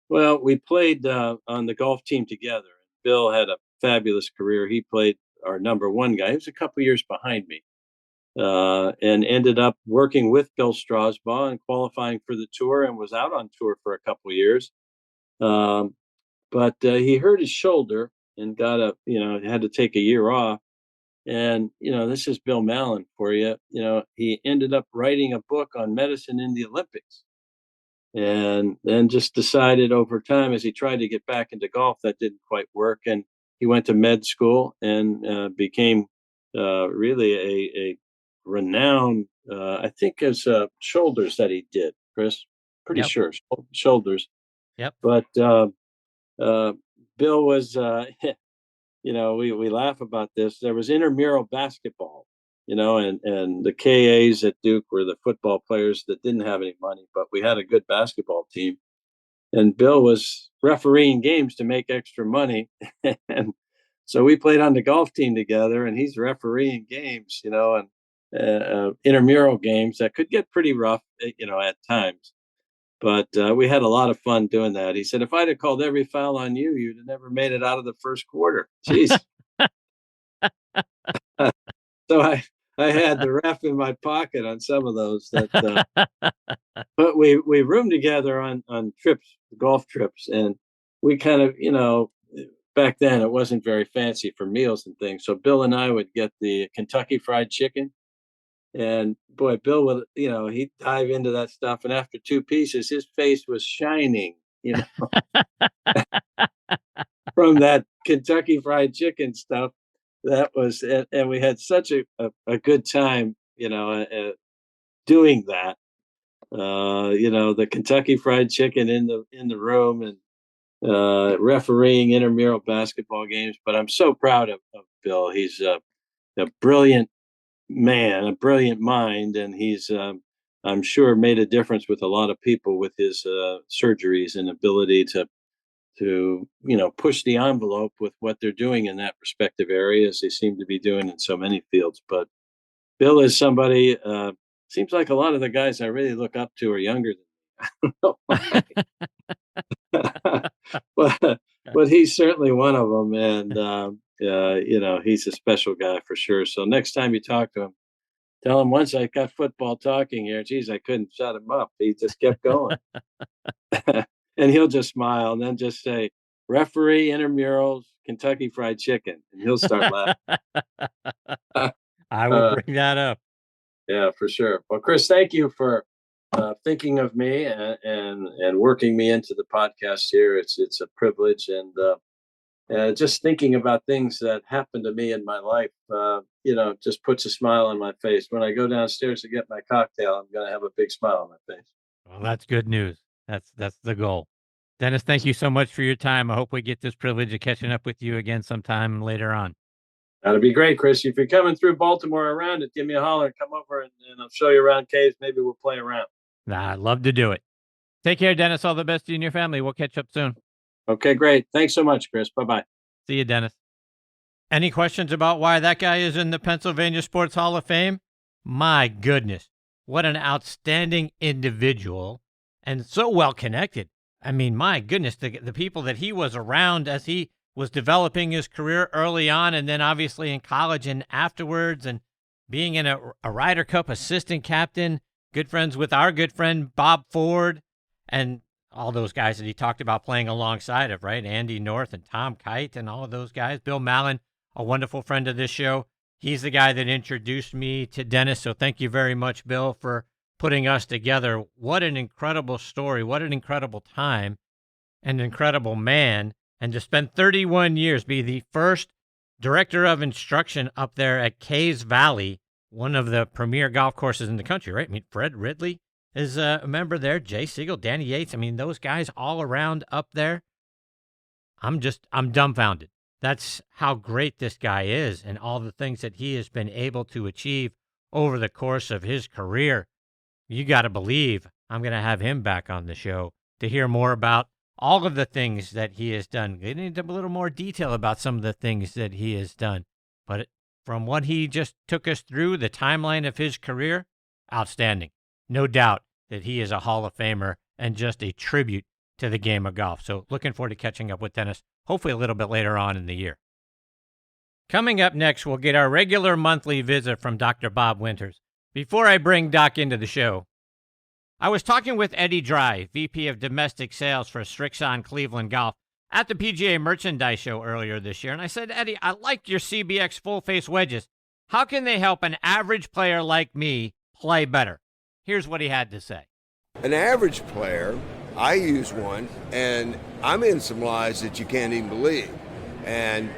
Well, we played on the golf team together. Bill had a fabulous career. He played our number 1 guy. He was a couple years behind me. And ended up working with Bill Strausbaugh and qualifying for the tour, and was out on tour for a couple of years. But he hurt his shoulder and had to take a year off. And, this is Bill Mallon for you. He ended up writing a book on medicine in the Olympics, and then just decided over time, as he tried to get back into golf, that didn't quite work. And he went to med school and became really a renowned, I think it's shoulders that he did, Chris. Pretty sure shoulders. Yep. But Bill was, we laugh about this. There was intramural basketball, and the KAs at Duke were the football players that didn't have any money, but we had a good basketball team. And Bill was refereeing games to make extra money. And So we played on the golf team together, and he's refereeing games, and intramural games that could get pretty rough, at times. But we had a lot of fun doing that. He said, if I'd have called every foul on you, you'd have never made it out of the first quarter. Jeez. So I had the ref in my pocket on some of those. But we roomed together on trips, golf trips, and we kind of, back then it wasn't very fancy for meals and things. So Bill and I would get the Kentucky Fried Chicken. And boy, Bill would, he'd dive into that stuff. And after 2 pieces, his face was shining, from that Kentucky Fried Chicken stuff. That was, and we had such a good time, doing that. The Kentucky Fried Chicken in the room, and refereeing intramural basketball games. But I'm so proud of Bill. He's a brilliant man, a brilliant mind, and he's I'm sure made a difference with a lot of people with his surgeries and ability to push the envelope with what they're doing in that respective area, as they seem to be doing in so many fields. But Bill is somebody, seems like a lot of the guys I really look up to are younger than me. but he's certainly one of them. And, he's a special guy for sure. So next time you talk to him, tell him, once I got football talking here, geez, I couldn't shut him up. He just kept going. And he'll just smile and then just say, referee, intramurals, Kentucky Fried Chicken. And he'll start laughing. I will bring that up. Yeah, for sure. Well, Chris, thank you for thinking of me and working me into the podcast here. It's a privilege. And just thinking about things that happened to me in my life, just puts a smile on my face. When I go downstairs to get my cocktail, I'm going to have a big smile on my face. Well, that's good news. That's the goal. Dennis, thank you so much for your time. I hope we get this privilege of catching up with you again sometime later on. That'd be great, Chris. If you're coming through Baltimore around it, give me a holler. Come over and I'll show you around caves. Maybe we'll play around. I'd love to do it. Take care, Dennis. All the best to you and your family. We'll catch up soon. Okay, great. Thanks so much, Chris. Bye-bye. See you, Dennis. Any questions about why that guy is in the Pennsylvania Sports Hall of Fame? My goodness, what an outstanding individual and so well connected. I mean, my goodness, the people that he was around as he was developing his career early on, and then obviously in college and afterwards, and being in a Ryder Cup assistant captain, good friends with our good friend Bob Ford, and all those guys that he talked about playing alongside of, right? Andy North and Tom Kite and all of those guys. Bill Mallon, a wonderful friend of this show. He's the guy that introduced me to Dennis. So thank you very much, Bill, for putting us together. What an incredible story. What an incredible time. An incredible man. And to spend 31 years, be the first director of instruction up there at Caves Valley, one of the premier golf courses in the country, right? I mean, Fred Ridley is a member there, Jay Siegel, Danny Yates. I mean, those guys all around up there. I'm dumbfounded. That's how great this guy is and all the things that he has been able to achieve over the course of his career. You got to believe I'm going to have him back on the show to hear more about all of the things that he has done. Get into a little more detail about some of the things that he has done. But from what he just took us through, the timeline of his career, outstanding. No doubt that he is a Hall of Famer and just a tribute to the game of golf. So looking forward to catching up with Dennis, hopefully a little bit later on in the year. Coming up next, we'll get our regular monthly visit from Dr. Bob Winters. Before I bring Doc into the show, I was talking with Eddie Dry, VP of Domestic Sales for Strixon Cleveland Golf, at the PGA Merchandise Show earlier this year, and I said, Eddie, I like your CBX full-face wedges. How can they help an average player like me play better? Here's what he had to say. An average player, I use one, and I'm in some lies that you can't even believe. And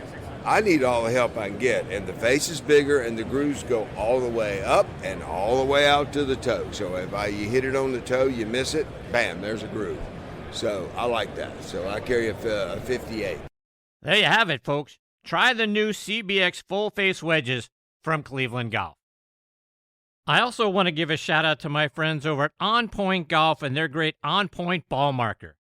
I need all the help I can get. And the face is bigger, and the grooves go all the way up and all the way out to the toe. So if you hit it on the toe, you miss it, bam, there's a groove. So I like that. So I carry a 58. There you have it, folks. Try the new CBX full-face wedges from Cleveland Golf. I also want to give a shout out to my friends over at On Point Golf and their great On Point ball marker.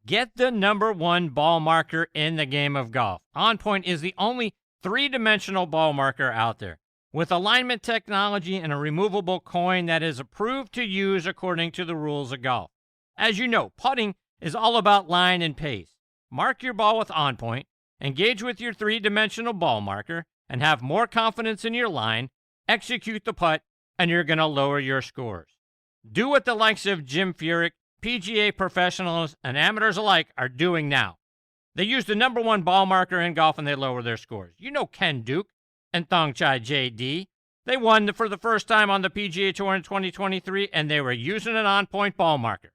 Get the #1 ball marker in the game of golf. OnPoint is the only three-dimensional ball marker out there, with alignment technology and a removable coin that is approved to use according to the rules of golf. As you know, putting is all about line and pace. Mark your ball with OnPoint, engage with your three-dimensional ball marker, and have more confidence in your line, execute the putt, and you're going to lower your scores. Do what the likes of Jim Furyk, PGA professionals, and amateurs alike are doing now. They use the #1 ball marker in golf and they lower their scores. You know Ken Duke and Thongchai JD. They won for the first time on the PGA Tour in 2023, and they were using an OnPoint ball marker.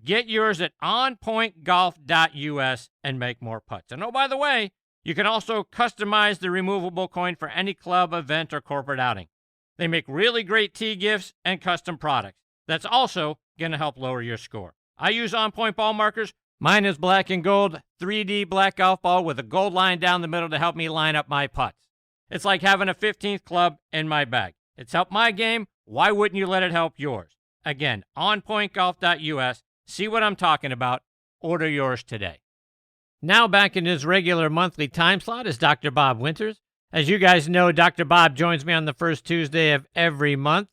Get yours at onpointgolf.us and make more putts. And oh, by the way, you can also customize the removable coin for any club, event, or corporate outing. They make really great tee gifts and custom products. That's also going to help lower your score. I use OnPoint ball markers. Mine is black and gold, 3D black golf ball with a gold line down the middle to help me line up my putts. It's like having a 15th club in my bag. It's helped my game. Why wouldn't you let it help yours? Again, onpointgolf.us. See what I'm talking about. Order yours today. Now back in his regular monthly time slot is Dr. Bob Winters. As you guys know, Dr. Bob joins me on the first Tuesday of every month.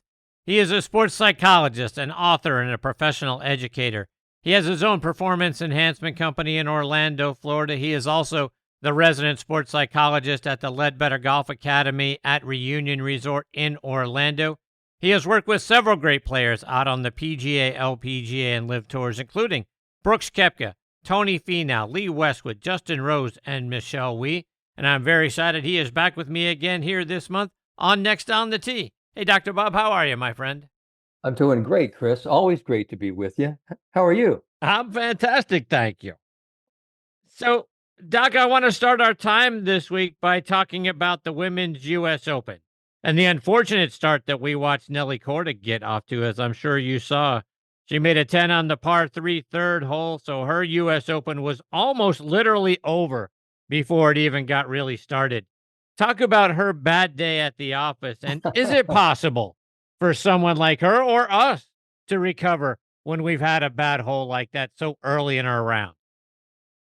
He is a sports psychologist, an author, and a professional educator. He has his own performance enhancement company in Orlando, Florida. He is also the resident sports psychologist at the Ledbetter Golf Academy at Reunion Resort in Orlando. He has worked with several great players out on the PGA, LPGA, and LIV tours, including Brooks Koepka, Tony Finau, Lee Westwood, Justin Rose, and Michelle Wie. And I'm very excited he is back with me again here this month on Next on the Tee. Hey, Dr. Bob, how are you, my friend? I'm doing great, Chris. Always great to be with you. How are you? I'm fantastic, thank you. So, Doc, I want to start our time this week by talking about the Women's U.S. Open and the unfortunate start that we watched Nelly Korda get off to, as I'm sure you saw. She made a 10 on the par 3 third hole, so her U.S. Open was almost literally over before it even got really started. Talk about her bad day at the office, and is it possible for someone like her or us to recover when we've had a bad hole like that so early in our round?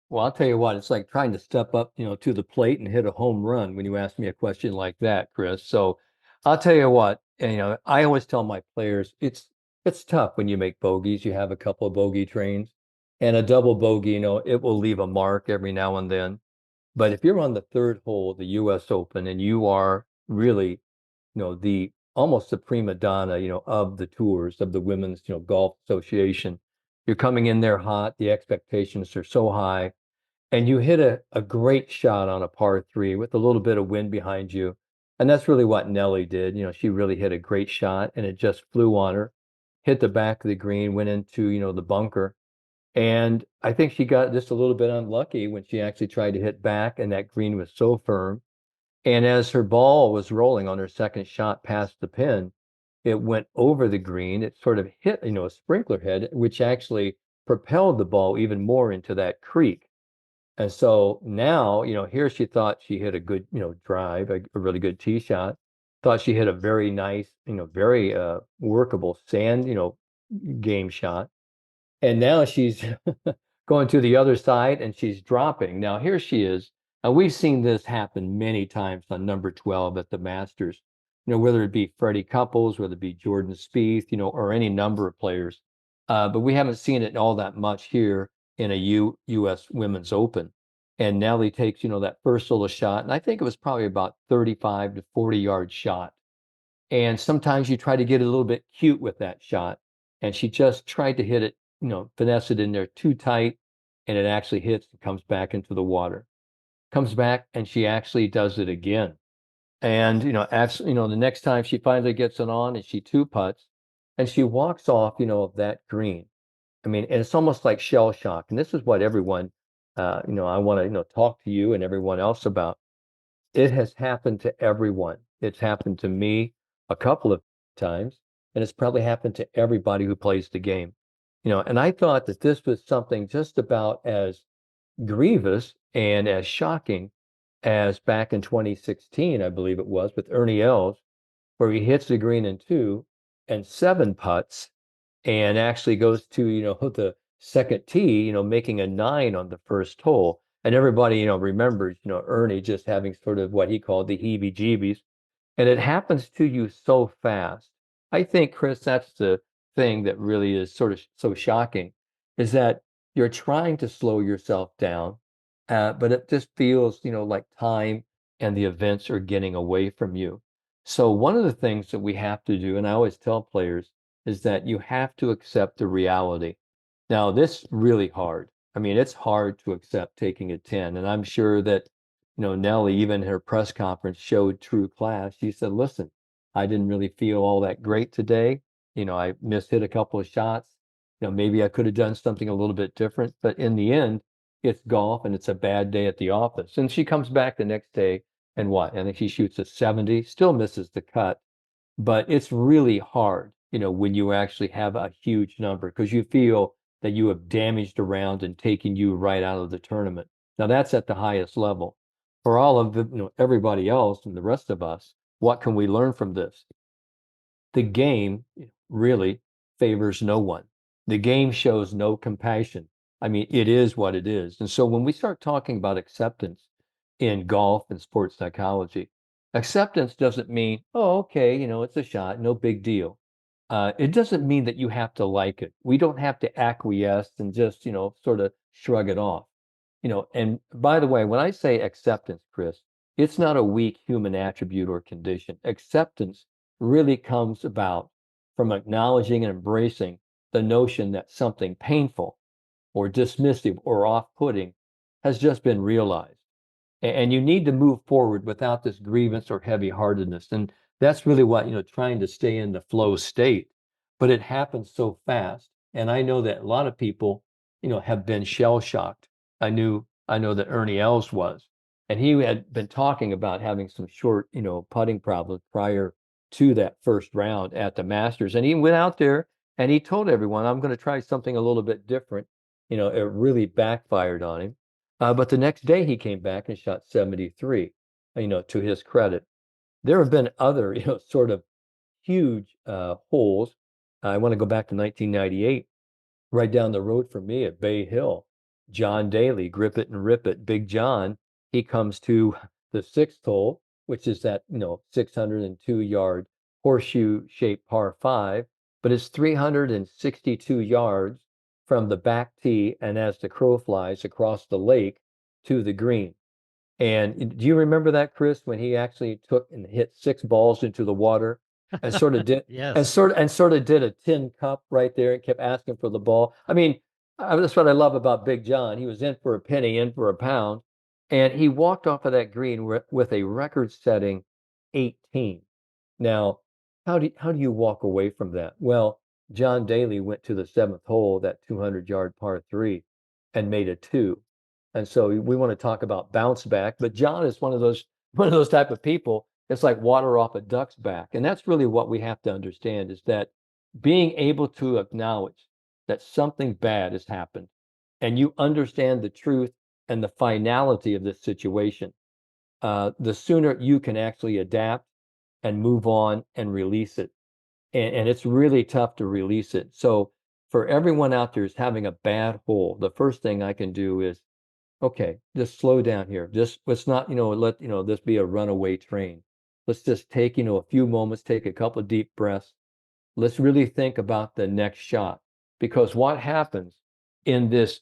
Well, I'll tell you what, it's like trying to step up, to the plate and hit a home run when you ask me a question like that, Chris. So I'll tell you what, I always tell my players, it's tough when you make bogeys. You have a couple of bogey trains, and a double bogey, it will leave a mark every now and then. But if you're on the third hole of the U.S. Open and you are really, the almost the prima donna, of the tours of the Women's, Golf Association, you're coming in there hot. The expectations are so high, and you hit a great shot on a par 3 with a little bit of wind behind you, and that's really what Nelly did. She really hit a great shot, and it just flew on her, hit the back of the green, went into the bunker. And I think she got just a little bit unlucky when she actually tried to hit back, and that green was so firm. And as her ball was rolling on her second shot past the pin, it went over the green. It sort of hit, a sprinkler head, which actually propelled the ball even more into that creek. And so now, here she thought she hit a good, drive, a really good tee shot. Thought she hit a very nice, very workable sand, game shot. And now she's going to the other side and she's dropping. Now here she is. And we've seen this happen many times on number 12 at the Masters, whether it be Freddie Couples, whether it be Jordan Spieth, or any number of players. But we haven't seen it all that much here in a U.S. Women's Open. And Nelly takes, that first little shot. And I think it was probably about 35 to 40 yard shot. And sometimes you try to get a little bit cute with that shot. And she just tried to hit it, finesse it in there too tight, and it actually hits and comes back into the water. Comes back, and she actually does it again. And, actually, the next time she finally gets it on and she two putts, and she walks off, of that green. I mean, and it's almost like shell shock. And this is what everyone, I want to, talk to you and everyone else about. It has happened to everyone. It's happened to me a couple of times, and it's probably happened to everybody who plays the game. And I thought that this was something just about as grievous and as shocking as back in 2016, I believe it was, with Ernie Els, where he hits the green in 2 and 7 putts and actually goes to, the second tee, making a 9 on the first hole. And everybody, remembers, Ernie just having sort of what he called the heebie-jeebies. And it happens to you so fast. I think, Chris, that's the thing that really is sort of so shocking, is that you're trying to slow yourself down, but it just feels, like time and the events are getting away from you. So one of the things that we have to do, and I always tell players, is that you have to accept the reality. Now, this is really hard. I mean, it's hard to accept taking a 10. And I'm sure that, Nellie, even in her press conference, showed true class. She said, listen, I didn't really feel all that great today. I mishit a couple of shots. Maybe I could have done something a little bit different. But in the end, it's golf and it's a bad day at the office. And she comes back the next day and what? I think she shoots a 70, still misses the cut. But it's really hard, when you actually have a huge number because you feel that you have damaged a round and taken you right out of the tournament. Now that's at the highest level. For all of the, everybody else and the rest of us, what can we learn from this? The game really favors no one. The game shows no compassion. I mean, it is what it is. And so when we start talking about acceptance in golf and sports psychology, acceptance doesn't mean, oh, okay, it's a shot, no big deal. It doesn't mean that you have to like it. We don't have to acquiesce and just, sort of shrug it off. And by the way, when I say acceptance, Chris, it's not a weak human attribute or condition. Acceptance really comes about from acknowledging and embracing the notion that something painful or dismissive or off-putting has just been realized. And you need to move forward without this grievance or heavy-heartedness. And that's really what, trying to stay in the flow state. But it happens so fast. And I know that a lot of people, have been shell-shocked. I know that Ernie Els was. And he had been talking about having some short, putting problems prior to that first round at the Masters. And he went out there and he told everyone, I'm going to try something a little bit different. It really backfired on him. But the next day he came back and shot 73, to his credit. There have been other, sort of huge holes. I want to go back to 1998, right down the road from me at Bay Hill. John Daly, grip it and rip it. Big John, he comes to the sixth hole, which is that, 602-yard horseshoe-shaped par 5, but it's 362 yards from the back tee and as the crow flies across the lake to the green. And do you remember that, Chris, when he actually took and hit 6 balls into the water and sort of did Yes. and sort of did a tin cup right there and kept asking for the ball? I mean, that's what I love about Big John. He was in for a penny, in for a pound, and he walked off of that green with a record-setting 18. Now, how do you walk away from that? Well, John Daly went to the 7th hole, that 200-yard par 3, and made a 2. And so we want to talk about bounce back, but John is one of those type of people. It's like water off a duck's back. And that's really what we have to understand, is that being able to acknowledge that something bad has happened and you understand the truth and the finality of this situation, the sooner you can actually adapt and move on and release it. And it's really tough to release it. So for everyone out there who's having a bad hole, the first thing I can do is, okay, just slow down here. Just let's not, let this be a runaway train. Let's just take, a few moments, take a couple of deep breaths. Let's really think about the next shot. Because what happens in this,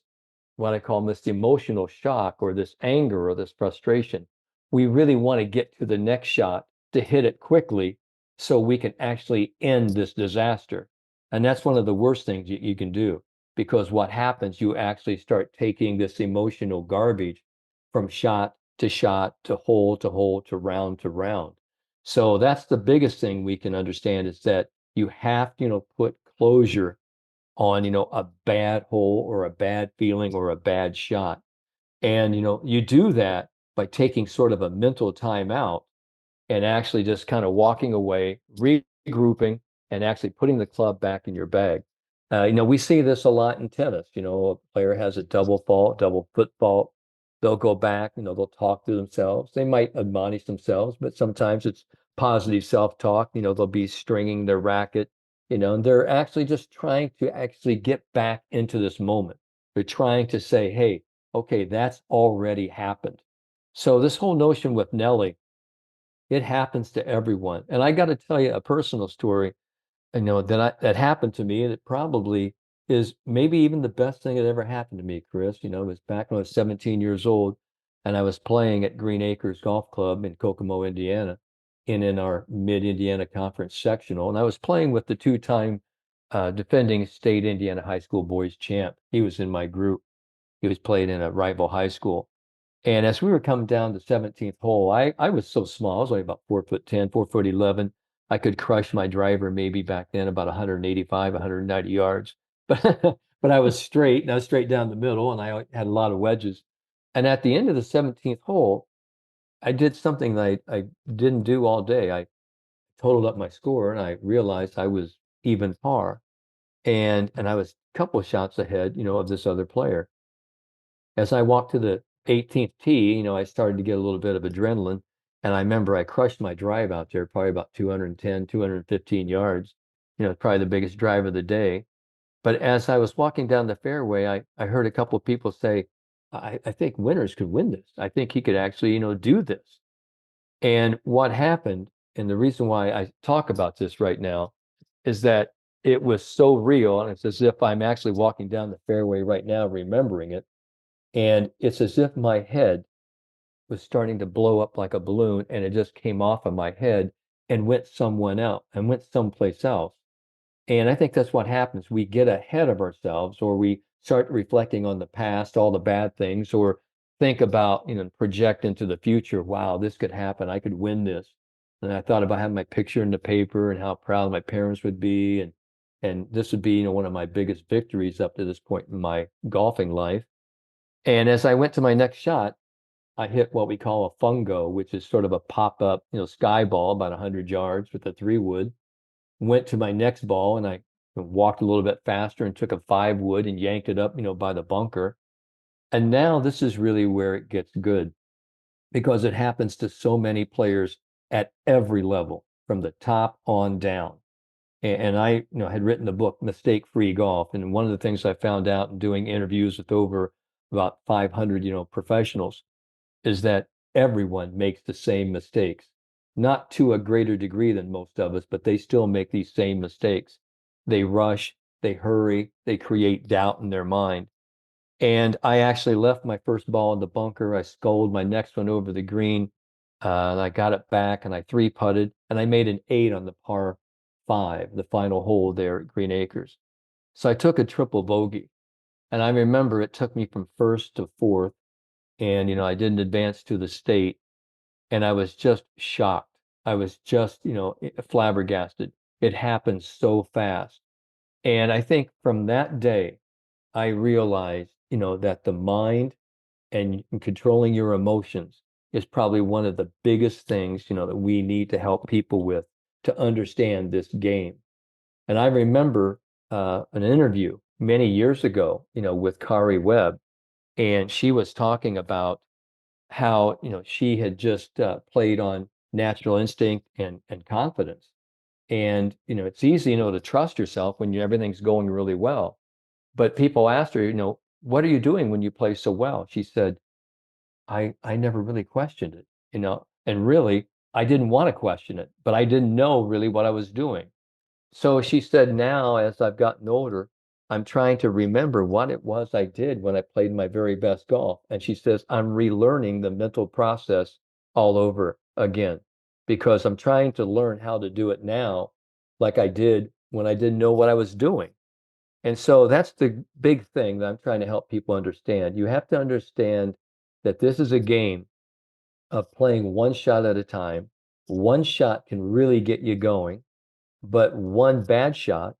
what I call this emotional shock or this anger or this frustration, we really want to get to the next shot to hit it quickly so we can actually end this disaster. And that's one of the worst things you can do. Because what happens, you actually start taking this emotional garbage from shot to hole to round to round. So that's the biggest thing we can understand, is that you have to, put closure on, a bad hole or a bad feeling or a bad shot. And, you do that by taking sort of a mental time out and actually just kind of walking away, regrouping, and actually putting the club back in your bag. We see this a lot in tennis. A player has a double foot fault. They'll go back, they'll talk to themselves. They might admonish themselves, but sometimes it's positive self-talk. They'll be stringing their racket, and they're actually just trying to actually get back into this moment. They're trying to say, hey, okay, that's already happened. So this whole notion with Nelly, it happens to everyone. And I got to tell you a personal story, that happened to me, and it probably is maybe even the best thing that ever happened to me, Chris. It was back when I was 17 years old, and I was playing at Green Acres Golf Club in Kokomo, Indiana, in our Mid-Indiana Conference sectional, and I was playing with the two-time defending state Indiana high school boys champ. He was in my group. He was playing in a rival high school. And as we were coming down the 17th hole, I was so small. I was only about 4'10", 4'11". I could crush my driver maybe back then about 185, 190 yards. But I was straight, and I was straight down the middle, and I had a lot of wedges. And at the end of the 17th hole, I did something that I didn't do all day. I totaled up my score, and I realized I was even par. And I was a couple of shots ahead, of this other player. As I walked to the 18th tee, I started to get a little bit of adrenaline. And I remember I crushed my drive out there, probably about 210, 215 yards. Probably the biggest drive of the day. But as I was walking down the fairway, I heard a couple of people say, I think Winters could win this. I think he could actually, do this. And what happened, and the reason why I talk about this right now, is that it was so real. And it's as if I'm actually walking down the fairway right now, remembering it. And it's as if my head was starting to blow up like a balloon, and it just came off of my head and went someplace else. And I think that's what happens. We get ahead of ourselves, or we start reflecting on the past, all the bad things, or think about, project into the future. Wow, this could happen. I could win this. And I thought about having my picture in the paper and how proud my parents would be. And this would be, one of my biggest victories up to this point in my golfing life. And as I went to my next shot, I hit what we call a fungo, which is sort of a pop-up, sky ball about 100 yards with a 3-wood. Went to my next ball, and I walked a little bit faster and took a 5-wood and yanked it up, by the bunker. And now this is really where it gets good, because it happens to so many players at every level, from the top on down. And I, had written the book Mistake-Free Golf. And one of the things I found out in doing interviews with over about 500, professionals, is that everyone makes the same mistakes. Not to a greater degree than most of us, but they still make these same mistakes. They rush, they hurry, they create doubt in their mind. And I actually left my first ball in the bunker. I sculled my next one over the green. And I got it back, and I 3-putted, and I made an 8 on the par 5, the final hole there at Green Acres. So I took a triple bogey. And I remember it took me from first to fourth. And, I didn't advance to the state. And I was just shocked. I was just, flabbergasted. It happened so fast. And I think from that day, I realized, that the mind and controlling your emotions is probably one of the biggest things, that we need to help people with to understand this game. And I remember an interview many years ago, with Kari Webb, and she was talking about how, she had just played on natural instinct and confidence. And, it's easy, to trust yourself when everything's going really well. But people asked her, what are you doing when you play so well? She said, I never really questioned it, and really, I didn't want to question it, but I didn't know really what I was doing. So she said, now, as I've gotten older, I'm trying to remember what it was I did when I played my very best golf. And she says, I'm relearning the mental process all over again, because I'm trying to learn how to do it now, like I did when I didn't know what I was doing. And so that's the big thing that I'm trying to help people understand. You have to understand that this is a game of playing one shot at a time. One shot can really get you going, but one bad shot,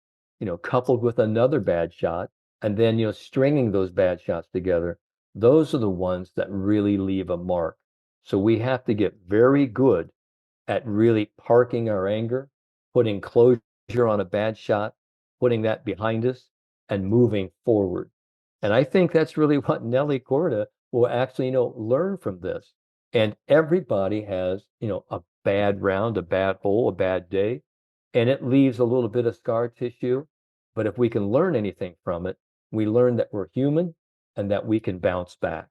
coupled with another bad shot, and then, stringing those bad shots together, those are the ones that really leave a mark. So we have to get very good at really parking our anger, putting closure on a bad shot, putting that behind us, and moving forward. And I think that's really what Nelly Korda will actually, learn from this. And everybody has, a bad round, a bad hole, a bad day. and it leaves a little bit of scar tissue. But if we can learn anything from it, we learn that we're human and that we can bounce back.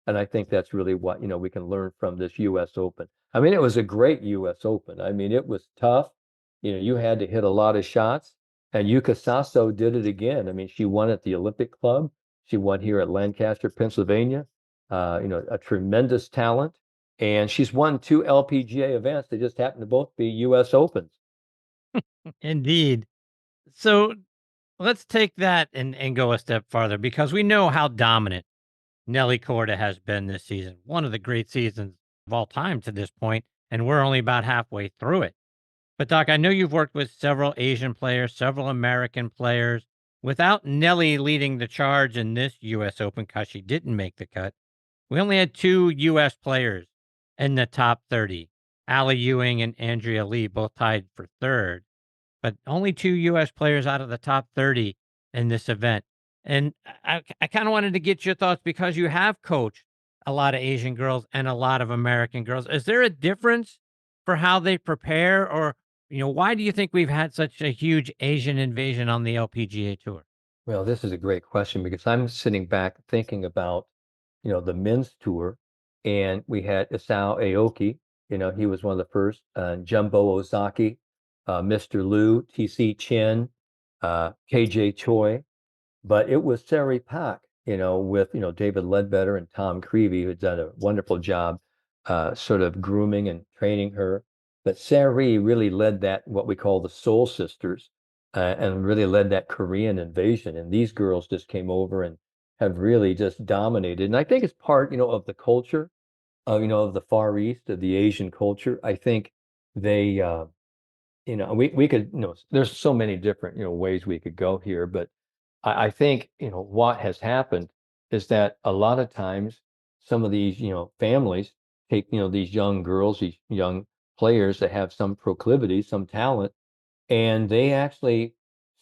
And I think that's really what, we can learn from this US Open. I mean, it was a great US Open. I mean, it was tough. You had to hit a lot of shots, and Yuka Saso did it again. I mean, she won at the Olympic Club. She won here at Lancaster, Pennsylvania. A tremendous talent. And she's won 2 LPGA events. They just happen to both be US Opens. Indeed. So let's take that and go a step farther, because we know how dominant Nelly Korda has been this season. One of the great seasons of all time to this point, and we're only about halfway through it. But Doc, I know you've worked with several Asian players, several American players. Without Nelly leading the charge in this U.S. Open, because she didn't make the cut, we only had 2 U.S. players in the top 30. Allie Ewing and Andrea Lee both tied for third, but only 2 U.S. players out of the top 30 in this event. And I kind of wanted to get your thoughts, because you have coached a lot of Asian girls and a lot of American girls. Is there a difference for how they prepare, or, why do you think we've had such a huge Asian invasion on the LPGA Tour? Well, this is a great question, because I'm sitting back thinking about, the men's tour, and we had Isao Aoki, he was one of the first, Jumbo Ozaki, Mr. Liu, TC Chen, KJ Choi, but it was Sari Pak, with, David Ledbetter and Tom Creevy, who's done a wonderful job, sort of grooming and training her. But Sari really led that, what we call the Soul Sisters, and really led that Korean invasion. And these girls just came over and have really just dominated. And I think it's part, of the culture of, of the Far East, of the Asian culture. I think they, we could, there's so many different, ways we could go here, but I think, what has happened is that a lot of times some of these, families take, these young girls, these young players that have some proclivity, some talent, and they actually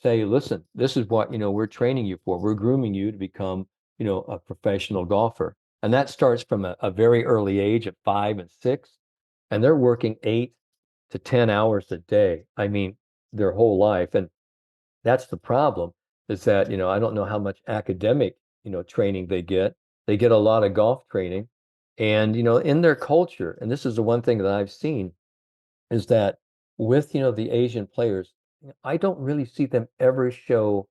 say, listen, this is what, we're training you for. We're grooming you to become, a professional golfer. And that starts from a very early age of 5 and 6, and they're working 8 to 10 hours a day. I mean, their whole life. And that's the problem, is that, I don't know how much academic, training they get. They get a lot of golf training. And, in their culture, and this is the one thing that I've seen, is that with, the Asian players, I don't really see them ever show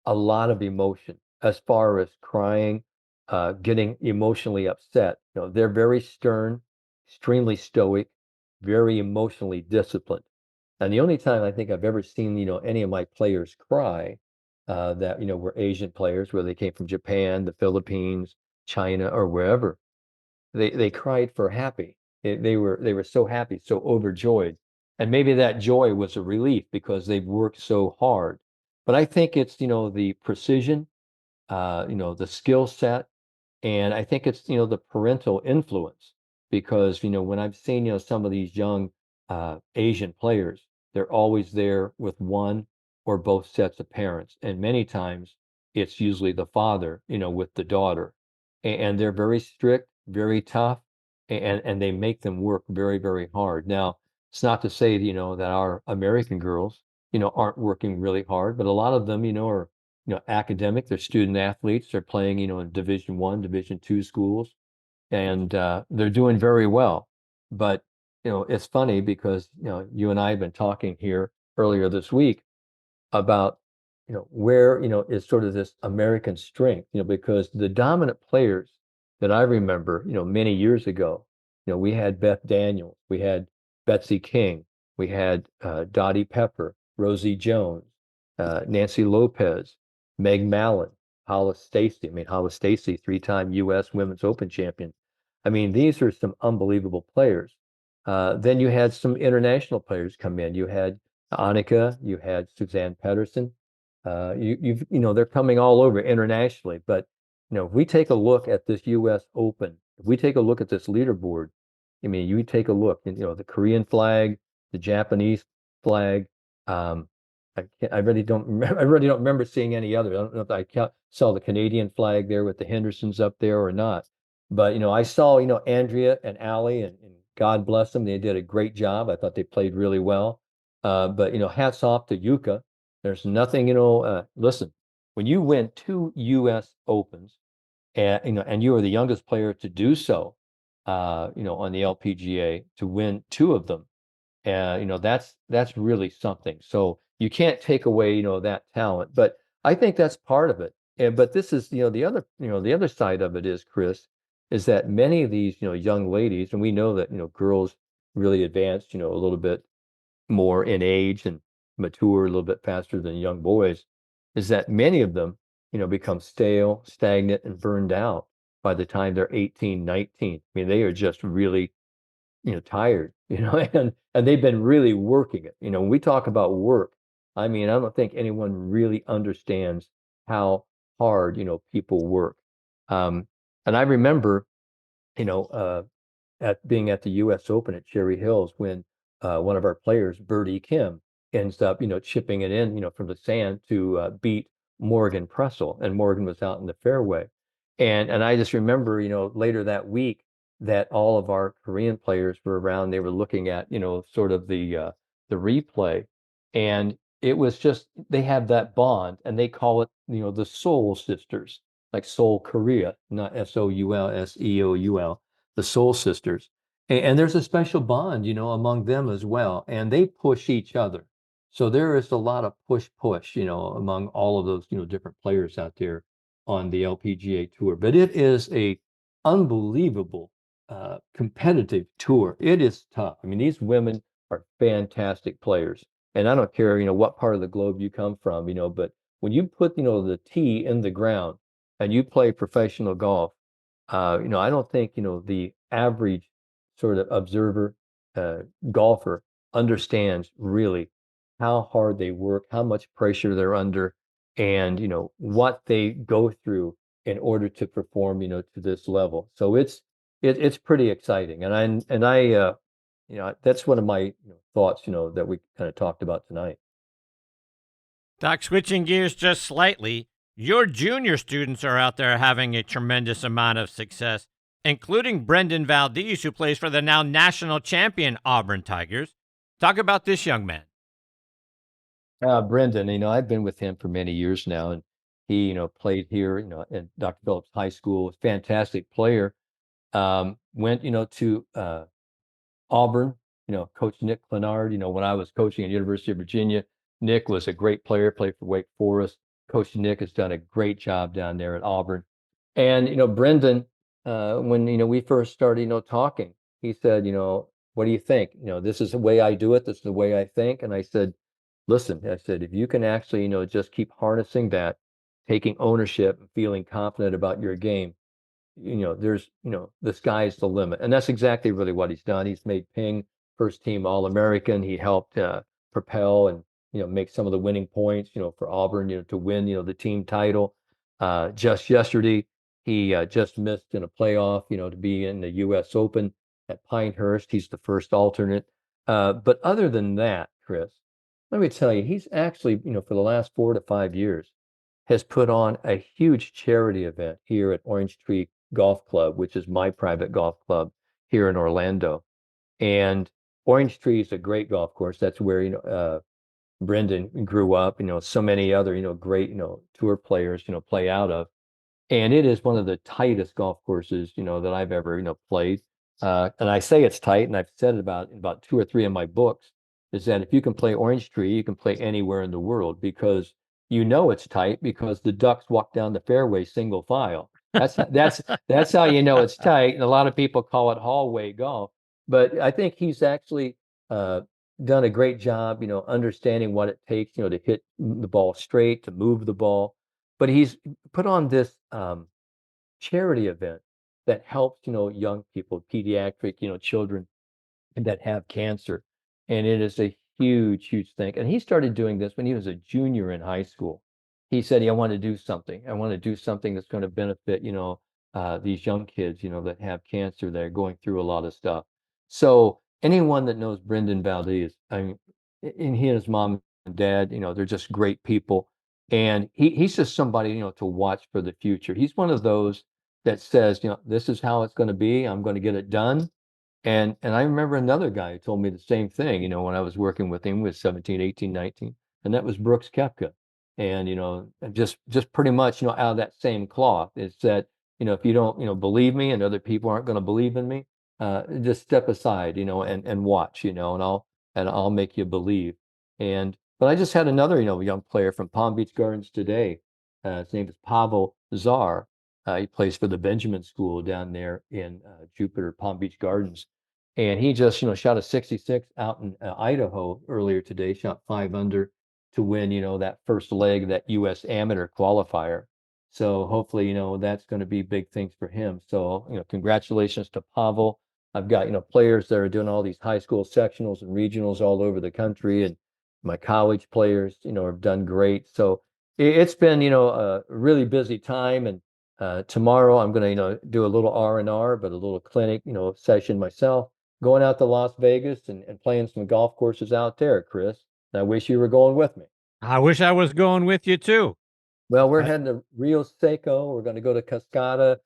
a lot of emotion as far as crying, getting emotionally upset. They're very stern, extremely stoic, very emotionally disciplined. And the only time I think I've ever seen, any of my players cry, that, were Asian players, where they came from Japan, the Philippines, China, or wherever, they cried for happy. They were so happy, so overjoyed. And maybe that joy was a relief because they've worked so hard. But I think it's, the precision, the skill set, and I think it's, the parental influence, because, when I've seen, some of these young Asian players, they're always there with one or both sets of parents. And many times it's usually the father, with the daughter. And they're very strict, very tough, and they make them work very, very hard. Now, it's not to say, that our American girls, aren't working really hard, but a lot of them, are, academic, they're student athletes, they're playing, in Division I, Division II schools, and they're doing very well. But, it's funny because, you and I have been talking here earlier this week about, where, is sort of this American strength, because the dominant players that I remember, many years ago, we had Beth Daniels, we had Betsy King, we had Dottie Pepper, Rosie Jones, Nancy Lopez, Meg Mallon, Hollis Stacy. I mean, Hollis Stacy, 3-time U.S. Women's Open champion. I mean, these are some unbelievable players. Then you had some international players come in. You had Annika, you had Suzanne Pedersen. They're coming all over internationally. But, if we take a look at this U.S. Open, if we take a look at this leaderboard, I mean, you take a look, and, the Korean flag, the Japanese flag. I really don't remember seeing any other. I don't know if I saw the Canadian flag there with the Hendersons up there or not. But, I saw, Andrea and Allie, and God bless them. They did a great job. I thought they played really well. But hats off to Yuka. There's nothing, listen, when you win 2 U.S. Opens, and you are the youngest player to do so, on the LPGA, to win 2 of them, that's really something. So you can't take away, that talent, but I think that's part of it. But this is, the other side of it is, Chris, is that many of these, young ladies, and we know that, girls really advanced, a little bit more in age and mature a little bit faster than young boys, is that many of them, become stale, stagnant, and burned out by the time they're 18, 19. I mean, they are just really, tired, and they've been really working it. When we talk about work, I mean, I don't think anyone really understands how hard, people work. And I remember, you know, uh, at being at the U.S. Open at Cherry Hills when one of our players, Birdie Kim, ends up, chipping it in, from the sand to beat Morgan Pressel, and Morgan was out in the fairway. And I just remember, later that week that all of our Korean players were around. They were looking at, sort of the replay, and it was just they have that bond, and they call it, the Soul Sisters, like Seoul, Korea, not SOUL, the Soul Sisters. And there's a special bond, among them as well, and they push each other. So there is a lot of push, among all of those, different players out there on the LPGA tour. But it is a unbelievable competitive tour. It is tough. I mean, these women are fantastic players, and I don't care, what part of the globe you come from, but when you put, the tee in the ground and you play professional golf, I don't think, the average sort of observer, golfer understands really how hard they work, how much pressure they're under, and, what they go through in order to perform, to this level. So it's pretty exciting. And I that's one of my, thoughts, that we kind of talked about tonight. Doc, switching gears just slightly, your junior students are out there having a tremendous amount of success, including Brendan Valdez, who plays for the now national champion Auburn Tigers. Talk about this young man. Brendan, I've been with him for many years now, and he, played here, in Dr. Phillips High School, fantastic player. Went, to Auburn, Coach Nick Clenard, when I was coaching at University of Virginia, Nick was a great player, played for Wake Forest. Coach Nick has done a great job down there at Auburn. And, Brendan, when, we first started, talking, he said, what do you think? This is the way I do it. This is the way I think. And I said, listen, I said, if you can actually, just keep harnessing that, taking ownership and feeling confident about your game, there's, the sky's the limit. And that's exactly really what he's done. He's made Ping first team All-American. He helped propel and, make some of the winning points, for Auburn, to win, the team title. Just yesterday, he just missed in a playoff, to be in the U.S. Open at Pinehurst. He's the first alternate. But other than that, Chris, let me tell you, he's actually, for the last 4 to 5 years, has put on a huge charity event here at Orange Tree Golf Club, which is my private golf club here in Orlando. And Orange Tree is a great golf course. That's where, Brendan grew up, so many other, great, tour players, play out of. And it is one of the tightest golf courses, that I've ever, played. And I say it's tight, and I've said it about 2 or 3 of my books, is that if you can play Orange Tree, you can play anywhere in the world, because it's tight because the ducks walk down the fairway single file. That's how it's tight. And a lot of people call it hallway golf. But I think he's actually done a great job, understanding what it takes, to hit the ball straight, to move the ball. But he's put on this charity event that helps, young people, pediatric, children that have cancer. And it is a huge, huge thing. And he started doing this when he was a junior in high school. He said, I want to do something. I want to do something that's going to benefit, these young kids, that have cancer, that are going through a lot of stuff. So anyone that knows Brendan Valdez, I mean, and he and his mom and dad, they're just great people. And he's just somebody, to watch for the future. He's one of those that says, this is how it's going to be. I'm going to get it done. And I remember another guy who told me the same thing, when I was working with him with 17, 18, 19, and that was Brooks Koepka. And, just pretty much, out of that same cloth is that, if you don't, believe me and other people aren't going to believe in me, just step aside, and watch, and I'll make you believe. But I just had another, young player from Palm Beach Gardens today. His name is Pavel Czar. He plays for the Benjamin School down there in Jupiter, Palm Beach Gardens. And he just, shot a 66 out in Idaho earlier today, shot 5 under to win, that first leg of that U.S. amateur qualifier. So hopefully, that's going to be big things for him. So, congratulations to Pavel. I've got, players that are doing all these high school sectionals and regionals all over the country. And my college players, have done great. So it's been, a really busy time. And tomorrow I'm going to, do a little R&R, but a little clinic, session myself, going out to Las Vegas and playing some golf courses out there, Chris. And I wish you were going with me. I wish I was going with you too. Well, we're heading to Rio Seco. We're going to go to Cascada,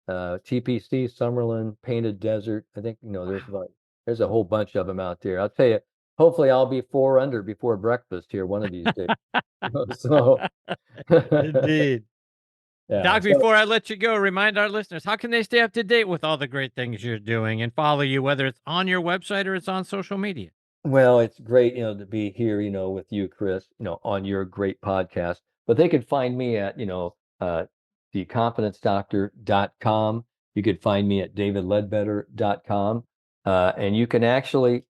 TPC, Summerlin, Painted Desert. I think, there's a whole bunch of them out there. I'll tell you, hopefully I'll be 4 under before breakfast here one of these days. So Indeed. Yeah. Doc, before I let you go, remind our listeners, how can they stay up to date with all the great things you're doing and follow you, whether it's on your website or it's on social media? Well, it's great, to be here, with you, Chris, on your great podcast. But they could find me at, theconfidencedoctor.com. You could find me at davidledbetter.com. And you can actually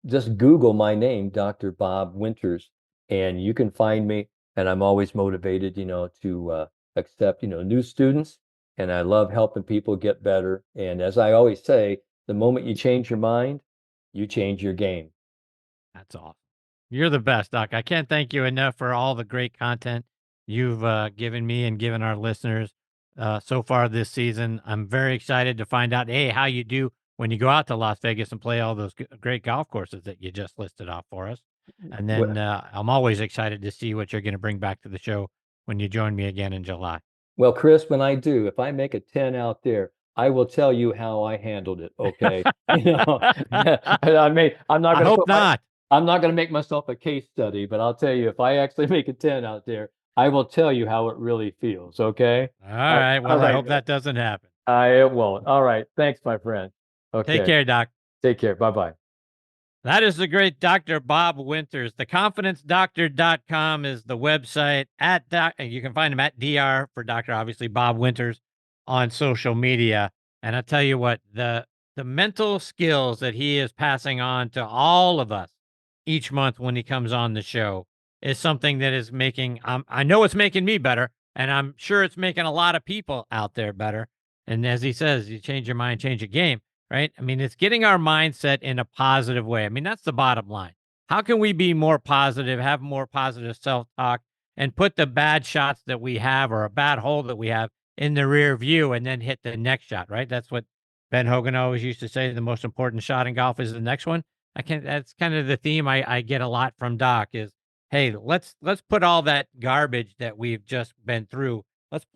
just Google my name, Dr. Bob Winters, and you can find me. And I'm always motivated, to accept, new students. And I love helping people get better. And as I always say, the moment you change your mind, you change your game. That's awesome. You're the best, Doc. I can't thank you enough for all the great content you've given me and given our listeners so far this season. I'm very excited to find out, how you do when you go out to Las Vegas and play all those great golf courses that you just listed off for us. And then I'm always excited to see what you're going to bring back to the show when you join me again in July. Well, Chris, when I do, if I make a 10 out there, I will tell you how I handled it. Okay. I'm not going to I'm not going to make myself a case study, but I'll tell you, if I actually make a 10 out there, I will tell you how it really feels. Okay. All right. Well, I hope that doesn't happen. It won't. All right. Thanks, my friend. Okay. Take care, Doc. Take care. Bye-bye. That is the great Dr. Bob Winters. TheConfidenceDoctor.com is the website. You can find him at DR for Dr. Obviously Bob Winters on social media. And I'll tell you what, the mental skills that he is passing on to all of us each month when he comes on the show is something that is making, I know it's making me better, and I'm sure it's making a lot of people out there better. And as he says, you change your mind, change your game. Right? I mean, it's getting our mindset in a positive way. I mean, that's the bottom line. How can we be more positive, have more positive self-talk, and put the bad shots that we have or a bad hole that we have in the rear view and then hit the next shot, right? That's what Ben Hogan always used to say. The most important shot in golf is the next one. That's kind of the theme I get a lot from Doc is, hey, let's put all that garbage that we've just been through.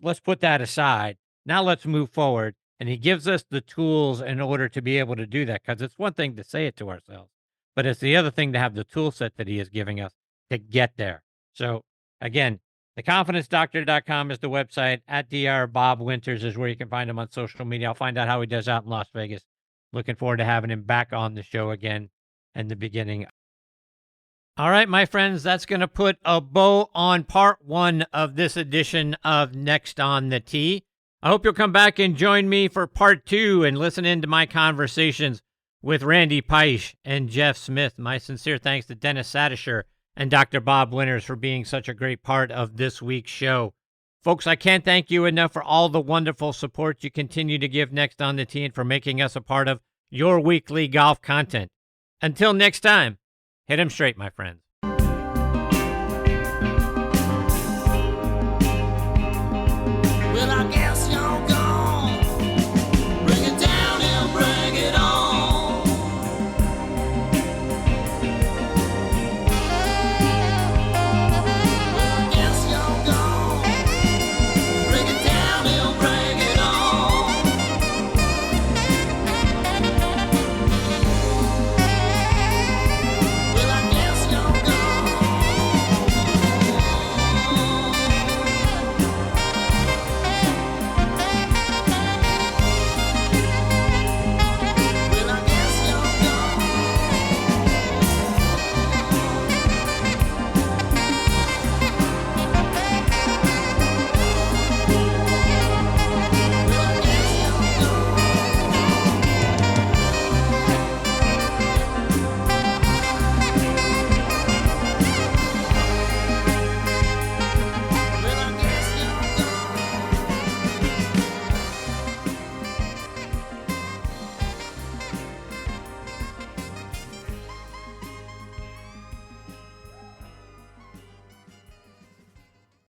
Let's put that aside. Now let's move forward. And he gives us the tools in order to be able to do that, because it's one thing to say it to ourselves, but it's the other thing to have the tool set that he is giving us to get there. So again, theconfidencedoctor.com is the website. At DR Bob Winters is where you can find him on social media. I'll find out how he does out in Las Vegas. Looking forward to having him back on the show again in the beginning. All right, my friends, that's going to put a bow on part 1 of this edition of Next on the Tee. I hope you'll come back and join me for part 2 and listen into my conversations with Randy Peisch and Jeff Smith. My sincere thanks to Dennis Satyshur and Dr. Bob Winters for being such a great part of this week's show. Folks, I can't thank you enough for all the wonderful support you continue to give Next on the Tee and for making us a part of your weekly golf content. Until next time, hit 'em straight, my friends.